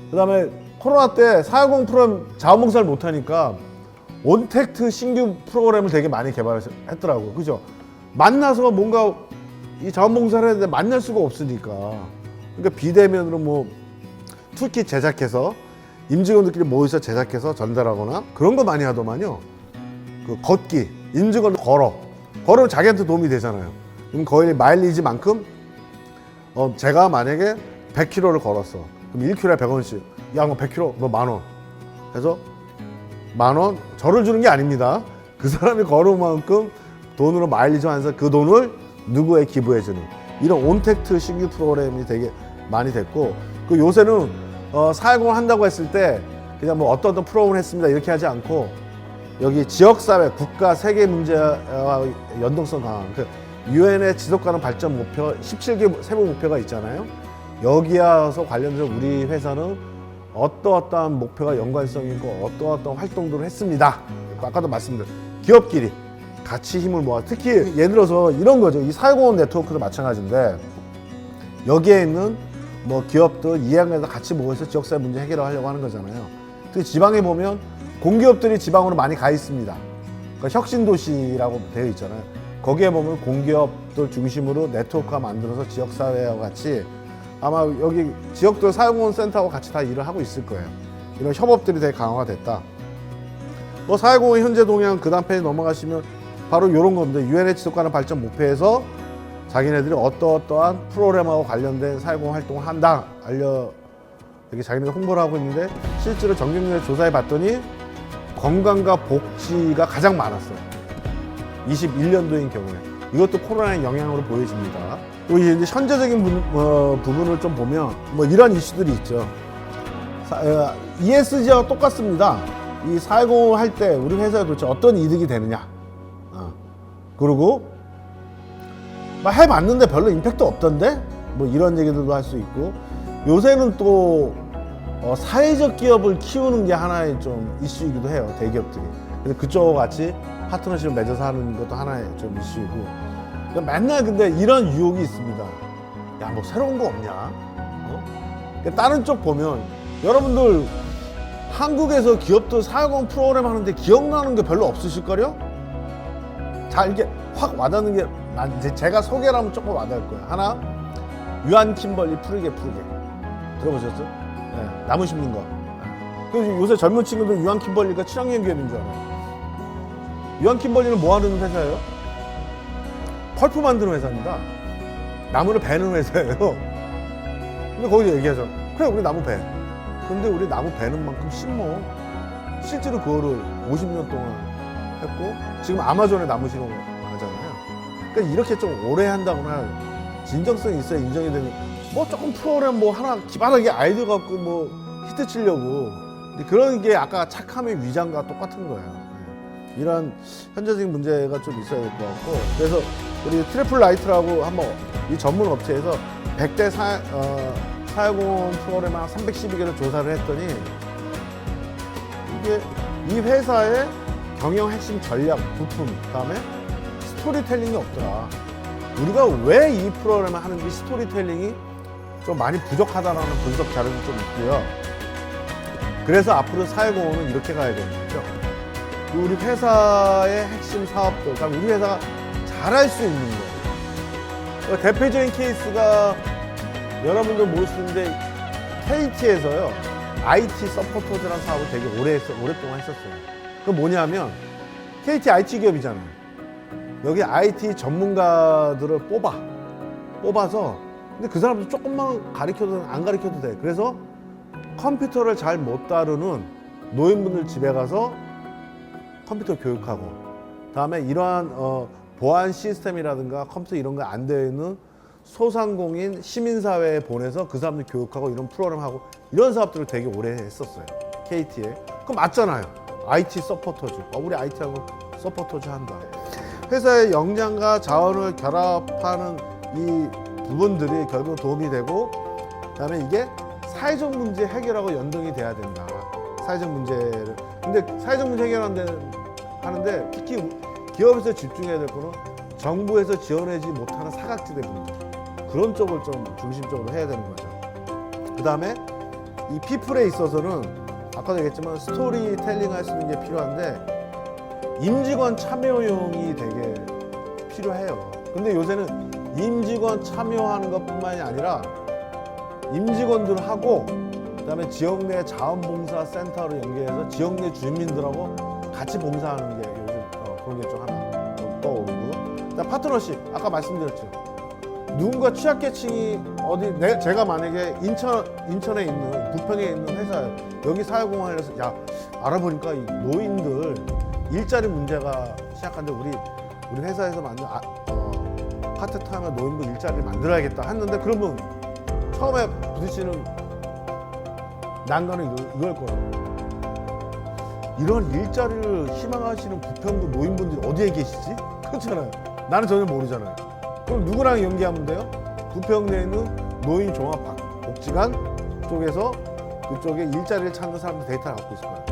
그다음에 코로나 때 사회공헌 프로그램 자원봉사를 못하니까 온택트 신규 프로그램을 되게 많이 개발했더라고요. 그죠? 만나서 뭔가 이 자원봉사를 했는데 만날 수가 없으니까. 그러니까 비대면으로 뭐 툴킷 제작해서 임직원들끼리 모여서 제작해서 전달하거나 그런 거 많이 하더만요. 그 걷기, 임직원 걸으면 자기한테 도움이 되잖아요. 그럼 거의 마일리지만큼 제가 만약에 100km를 걸었어. 그럼 1km에 100원씩. 야, 뭐 100km 너 10,000원. 그래서 10,000원 저를 주는 게 아닙니다. 그 사람이 걸은 만큼 돈으로 마일리지 환산 그 돈을 누구에 기부해주는 이런 온택트 신규 프로그램이 되게 많이 됐고 그 요새는 사회공헌 한다고 했을 때 그냥 뭐 어떤 프로그램을 했습니다 이렇게 하지 않고 여기 지역사회, 국가, 세계 문제와 연동성 강화 그 유엔의 지속가능 발전 목표 17개 세부 목표가 있잖아요. 여기와서 관련해서 우리 회사는 어떠한 목표가 연관성 있고 어떠한 활동들을 했습니다. 아까도 말씀드린 기업끼리 같이 힘을 모아 특히 예를 들어서 이런 거죠. 이 사회공헌 네트워크도 마찬가지인데 여기에 있는 뭐 기업들 이해관계에서 같이 모여서 지역사회 문제 해결을 하려고 하는 거잖아요. 특히 지방에 보면 공기업들이 지방으로 많이 가 있습니다. 그러니까 혁신도시라고 되어 있잖아요. 거기에 보면 공기업들 중심으로 네트워크가 만들어서 지역사회와 같이 아마 여기 지역들 사회공헌 센터하고 같이 다 일을 하고 있을 거예요. 이런 협업들이 되게 강화가 됐다. 뭐 사회공헌 현재 동향 그 다음 페이지 넘어가시면 바로 이런 겁니다. 유엔의 지속가능 발전 목표에서 자기네들이 어떠한 프로그램하고 관련된 사회공헌 활동을 한다 이렇게 자기네들 홍보를 하고 있는데 실제로 정경련에 조사해 봤더니 건강과 복지가 가장 많았어요. 21년도인 경우에 이것도 코로나의 영향으로 보여집니다. 그리고 이제 현재적인 부분을 좀 보면 뭐 이런 이슈들이 있죠. ESG와 똑같습니다. 이 사회공헌 할 때 우리 회사에 도대체 어떤 이득이 되느냐. 그리고 막 해봤는데 별로 임팩트 없던데? 뭐 이런 얘기들도 할 수 있고 요새는 또 사회적 기업을 키우는 게 하나의 좀 이슈이기도 해요. 대기업들이. 그래서 그쪽과 같이 파트너십을 맺어서 하는 것도 하나의 좀 이슈이고 맨날 근데 이런 유혹이 있습니다. 야, 뭐 새로운 거 없냐? 다른 쪽 보면 여러분들 한국에서 기업들 사회공헌 프로그램 하는데 기억나는 게 별로 없으실걸요? 자, 이게 확 와닿는 게 이제 제가 소개를 하면 조금 와닿을 거예요. 하나, 유한 킴벌리 푸르게 들어보셨죠? 네, 나무 심는 거. 그래서 요새 젊은 친구들 유한 킴벌리가 친환경 기업인 줄 알아요. 유한 킴벌리는 뭐 하는 회사예요? 펄프 만드는 회사입니다. 나무를 베는 회사예요. 근데 거기서 얘기하죠. 그래, 우리 나무 배. 근데 우리 나무 베는 만큼 심어. 실제로 그거를 50년 동안 했고 지금 아마존에 나무 심어 하잖아요. 그러니까 이렇게 좀 오래 한다거나 진정성이 있어야 인정이 되는 뭐 조금 프로그램 뭐 하나 기발하게 아이디어 갖고 뭐 히트 치려고 근데 그런 게 아까 착함의 위장과 똑같은 거예요. 이런 현재적인 문제가 좀 있어야 될 것 같고 그래서 우리 트리플 라이트라고 한번 이 전문 업체에서 100대 사회공헌 프로그램 한 312개를 조사를 했더니 이게 이 회사의 경영 핵심 전략, 부품, 그다음에 스토리텔링이 없더라. 우리가 왜 이 프로그램을 하는지 스토리텔링이 좀 많이 부족하다라는 분석 자료도 좀 있고요. 그래서 앞으로 사회공헌은 이렇게 가야 되는 거죠. 우리 회사의 핵심 사업들, 그러니까 우리 회사가 잘할 수 있는 거예요. 대표적인 케이스가 여러분들 모르시는데 KT에서요 IT 서포터즈라는 사업을 되게 오랫동안 했었어요. 그 뭐냐면 KT IT 기업이잖아요. 여기 IT 전문가들을 뽑아서 근데 그 사람들 조금만 가르쳐도 안 가르쳐도 돼. 그래서 컴퓨터를 잘 못 다루는 노인분들 집에 가서 컴퓨터 교육하고, 다음에 이러한 보안 시스템이라든가 컴퓨터 이런 거 안 되어 있는 소상공인 시민사회에 보내서 그 사람들 교육하고 이런 프로그램 하고 이런 사업들을 되게 오래 했었어요. KT에. 그럼 맞잖아요. IT 서포터즈. 우리 IT하고 서포터즈 한다. 회사의 역량과 자원을 결합하는 이 부분들이 결국 도움이 되고, 그다음에 이게 사회적 문제 해결하고 연동이 돼야 된다. 사회적 문제를. 근데 사회적 문제 해결하는데 특히 기업에서 집중해야 될 거는 정부에서 지원하지 못하는 사각지대 분들. 그런 쪽을 좀 중심적으로 해야 되는 거죠. 그다음에 이 피플에 있어서는 아까도 얘기했지만 스토리텔링 할 수 있는 게 필요한데 임직원 참여용이 되게 필요해요. 근데 요새는 임직원 참여하는 것뿐만이 아니라 임직원들하고 그다음에 지역 내 자원봉사센터로 연계해서 지역 내 주민들하고 같이 봉사하는 게 요즘 그런 게 좀 하나 떠오르고요. 파트너십 아까 말씀드렸죠. 누군가 취약계층이 제가 만약에 인천에 있는 부평에 있는 회사에 여기 사회공헌을 해서 알아보니까 이 노인들 일자리 문제가 시작한데 우리 회사에서 만든 파트타임의 노인들 일자리를 만들어야겠다 했는데 그러면 처음에 부딪히는 난관은 이걸 거라고. 이런 일자리를 희망하시는 부평구 노인분들이 어디에 계시지? 그렇잖아요. 나는 전혀 모르잖아요. 그럼 누구랑 연계하면 돼요? 부평 내에 있는 노인종합복지관 쪽에서 그쪽에 일자리를 찾는 사람들 데이터를 갖고 있을 거예요.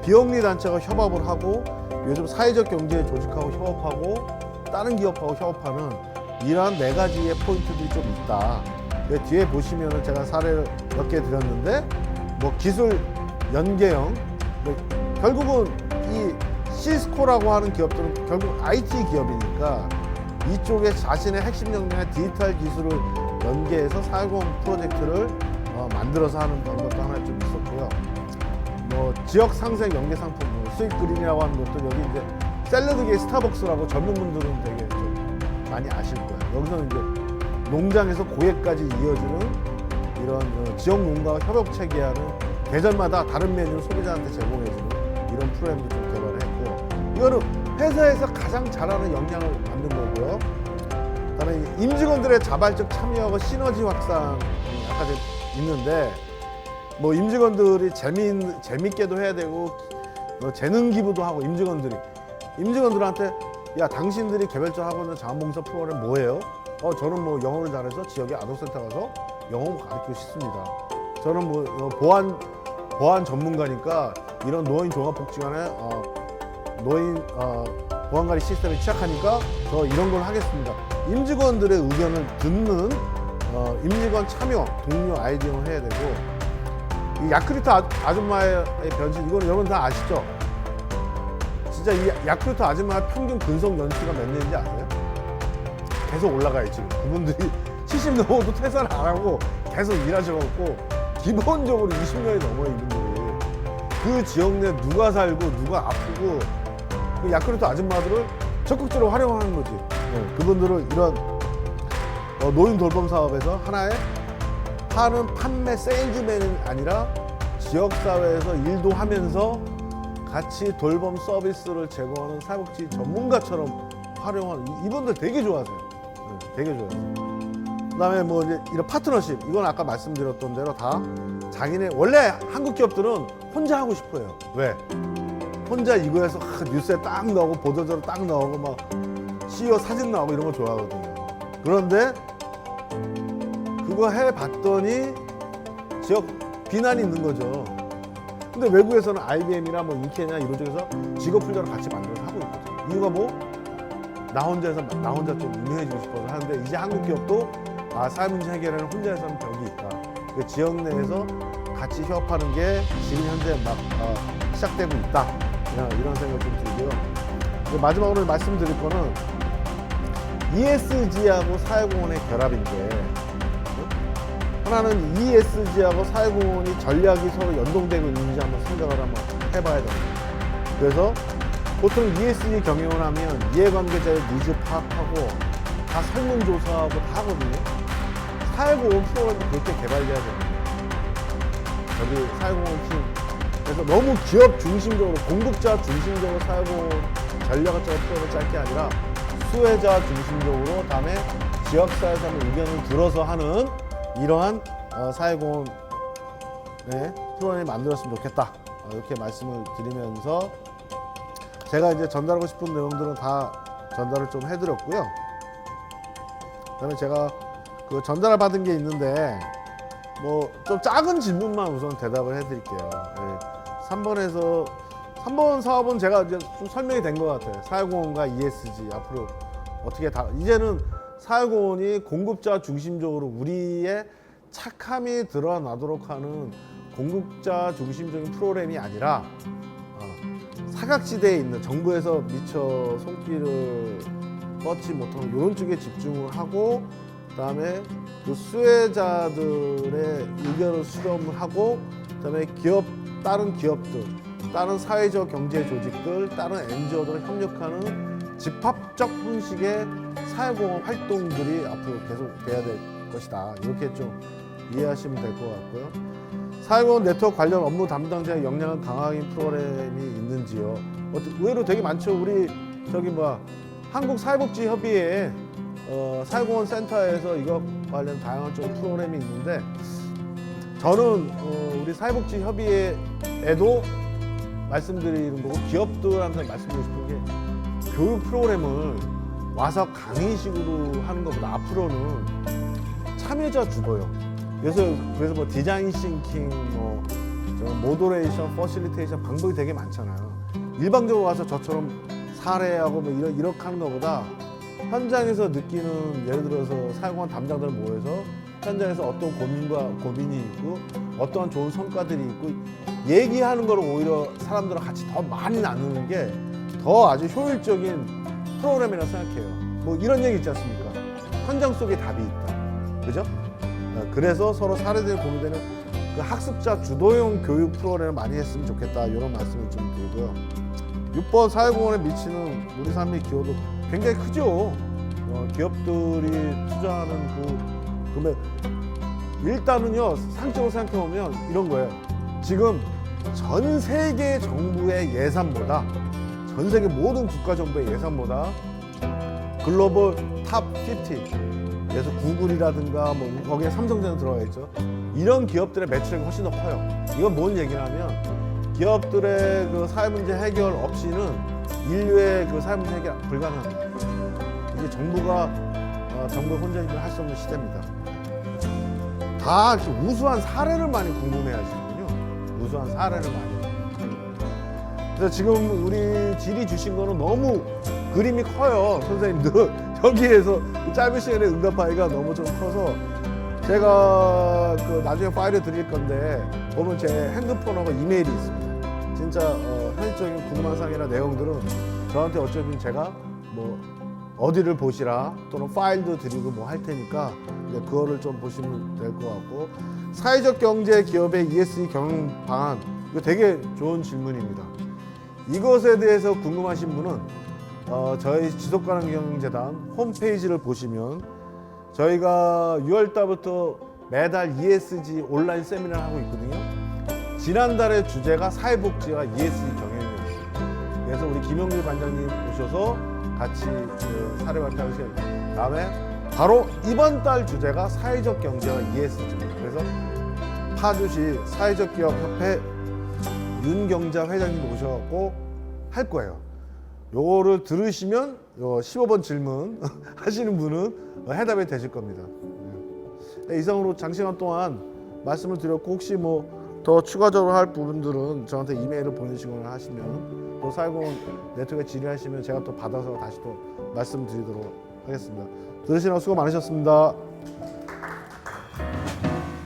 비영리 단체가 협업을 하고 요즘 사회적 경제 조직하고 협업하고 다른 기업하고 협업하는 이러한 4가지의 포인트들이 좀 있다. 뒤에 보시면은 제가 사례를 몇 개 드렸는데 뭐 기술 연계형 결국은 이 시스코라고 하는 기업들은 결국 IT 기업이니까 이쪽에 자신의 핵심 역량의 디지털 기술을 연계해서 사회공헌 프로젝트를 만들어서 하는 그런 것도 하나 좀 있었고요. 뭐 지역 상생 연계 상품, 수익 그린이라고 하는 것도 여기 이제 샐러드계 스타벅스라고 젊은 분들은 되게 좀 많이 아실 거예요. 여기서는 이제 농장에서 고객까지 이어지는 이런 지역 농가와 협업 체계하는 계절마다 다른 메뉴를 소비자한테 제공해주는 이런 프로그램도 좀 개발을 했고, 이거는 회사에서 가장 잘하는 역량을 만든 거고요. 그다음에 임직원들의 자발적 참여하고 시너지 확산이 아까 있는데 뭐 임직원들이 재밌게도 해야 되고 재능 기부도 하고 임직원들한테 야 당신들이 개별적으로 하고 있는 자원봉사 프로그램 뭐예요? 저는 뭐 영어를 잘해서 지역의 아동센터 가서 영어 가르치고 싶습니다. 저는 뭐 보안 전문가니까 이런 노인 종합복지관에 노인 보안관리 시스템이 취약하니까 저 이런 걸 하겠습니다. 임직원들의 의견을 듣는 임직원 참여, 동료 아이디어를 해야 되고, 이 야크르트 아줌마의 변신 이거는 여러분 다 아시죠? 진짜 이 야크르트 아줌마의 평균 근속 연수가 몇 년인지 아세요? 계속 올라가요 지금. 그분들이 70 넘어도 퇴사를 안 하고 계속 일하셔갖고 기본적으로 20년이 넘어요 이분들이. 그 지역 내 누가 살고 누가 아프고 그 야크르트 아줌마들을 적극적으로 활용하는 거지. 그분들을 이런 노인 돌봄 사업에서 하나의 판매 세일즈맨이 아니라 지역사회에서 일도 하면서 같이 돌봄 서비스를 제공하는 사회복지 전문가처럼 활용하는 이분들 되게 좋아하세요. 되게 좋아하세요. 그다음에 뭐 이제 이런 파트너십, 이건 아까 말씀드렸던 대로 다 자기네 원래 한국 기업들은 혼자 하고 싶어요. 왜? 혼자 이거에서 뉴스에 딱 나오고 보도자료 딱 나오고 막 CEO 사진 나오고 이런 거 좋아하거든요. 그런데 그거 해봤더니 지역 비난이 있는 거죠. 근데 외국에서는 IBM이나 뭐 인텔이나 이런 쪽에서 직업 훈련을 같이 만들어서 하고 있거든요. 이유가 뭐? 나 혼자 좀 유명해지고 싶어서 하는데, 이제 한국 기업도 사회 문제 해결에는 혼자 해서는 벽이 있다. 그 지역 내에서 같이 협업하는 게 지금 현재 막 시작되고 있다. 이런 생각이 좀 들고요. 마지막으로 말씀드릴 거는 ESG하고 사회공헌의 결합인데, 하나는 ESG하고 사회공헌이 전략이 서로 연동되고 있는지 한번 생각을 한번 해봐야 됩니다. 그래서 보통 ESG 경영을 하면 이해관계자의 니즈 파악하고 다 설문조사하고 다 하거든요. 사회공헌 프로그램이 그렇게 개발돼야 됩니다. 여기 사회공헌 팀. 그래서 너무 기업 중심적으로, 공급자 중심적으로 사회공헌 전략을 짜고 프로그램을 짤 게 아니라 수혜자 중심적으로, 다음에 지역사회에서 의견을 들어서 하는 이러한 사회공헌 프로그램이 만들었으면 좋겠다. 이렇게 말씀을 드리면서 제가 이제 전달하고 싶은 내용들은 다 전달을 좀 해드렸고요. 그다음에 제가 그 전달을 받은 게 있는데 뭐 좀 작은 질문만 우선 대답을 해드릴게요. 3번 사업은 제가 이제 좀 설명이 된 것 같아요. 사회공헌과 ESG 앞으로 어떻게 이제는 사회공헌이 공급자 중심적으로 우리의 착함이 드러나도록 하는 공급자 중심적인 프로그램이 아니라 사각지대에 있는 정부에서 미처 손길을 뻗지 못하는 이런 쪽에 집중을 하고, 그다음에 그 수혜자들의 의견을 수렴을 하고, 그다음에 다른 기업들, 다른 사회적 경제 조직들, 다른 NGO들과 협력하는 집합적 형식의 사회공헌 활동들이 앞으로 계속 돼야 될 것이다. 이렇게 좀 이해하시면 될 것 같고요. 사회공헌 네트워크 관련 업무 담당자의 역량을 강화하는 프로그램이 있는지요? 의외로 되게 많죠. 우리 한국사회복지협의회 사회공헌 센터에서 이거 관련 다양한 좀 프로그램이 있는데, 저는 우리 사회복지협의회에도 말씀드리는 거고 기업들한테 말씀드리고 싶은 게, 교육 프로그램을 와서 강의식으로 하는 것보다 앞으로는 참여자 주도형. 그래서 뭐 디자인 싱킹, 모더레이션, 퍼실리테이션 방법이 되게 많잖아요. 일방적으로 와서 저처럼 사례하고 뭐 이렇게 하는 것보다 현장에서 느끼는, 예를 들어서 사회공헌 담당자들 모여서 현장에서 어떤 고민이 있고 어떠한 좋은 성과들이 있고 얘기하는 걸 오히려 사람들과 같이 더 많이 나누는 게 더 아주 효율적인 프로그램이라고 생각해요. 뭐 이런 얘기 있지 않습니까? 현장 속에 답이 있다. 그죠? 그래서 서로 사례들이 공유되는 그 학습자 주도형 교육 프로그램을 많이 했으면 좋겠다. 이런 말씀을 좀 드리고요. 6번 사회공헌에 미치는 우리 삶의 기여도 굉장히 크죠. 기업들이 투자하는 금액. 일단은요, 상적으로 생각해보면 이런 거예요. 지금 전 세계 정부의 예산보다, 전 세계 모든 국가 정부의 예산보다 글로벌 탑 50, 그래서 구글이라든가 뭐 거기에 삼성전자 들어가 있죠. 이런 기업들의 매출액이 훨씬 더 커요. 이건 뭔 얘기냐면, 기업들의 그 사회 문제 해결 없이는 인류의 그 사회 문제 해결 불가능합니다. 이제 정부가 정부의 혼자 힘으로 할 수 없는 시대입니다. 다 이렇게 우수한 사례를 많이 궁금해하시는군요. 우수한 사례를 많이. 그래서 지금 우리 질의 주신 거는 너무 그림이 커요, 선생님들. 여기에서 짧은 시간에 응답하기가 너무 좀 커서 제가 그 나중에 파일을 드릴 건데, 보면 제 핸드폰하고 이메일이 있습니다. 진짜 현실적인 궁금한 사항이나 내용들은 저한테 어차피 제가 뭐 어디를 보시라 또는 파일도 드리고 뭐 할 테니까 이제 그거를 좀 보시면 될 것 같고, 사회적 경제 기업의 ESG 경영 방안, 이거 되게 좋은 질문입니다. 이것에 대해서 궁금하신 분은 저희 지속가능경영재단 홈페이지를 보시면 저희가 6월 달부터 매달 ESG 온라인 세미나를 하고 있거든요. 지난달의 주제가 사회복지와 ESG 경영이었어요. 그래서 우리 김영길 반장님 오셔서 같이 사례 발표하시고, 다음에 바로 이번 달 주제가 사회적 경제와 ESG입니다. 그래서 파주시 사회적 기업 협회 윤경자 회장님 오셔갖고 할 거예요. 요거를 들으시면 요 15번 질문 하시는 분은 해답이 되실 겁니다. 이상으로 장시간 동안 말씀을 드렸고, 혹시 뭐 더 추가적으로 할 부분들은 저한테 이메일을 보내시거나 하시면 또 사이공 네트워크에 질의하시면 제가 또 받아서 다시 또 말씀드리도록 하겠습니다. 들으시느라 수고 많으셨습니다.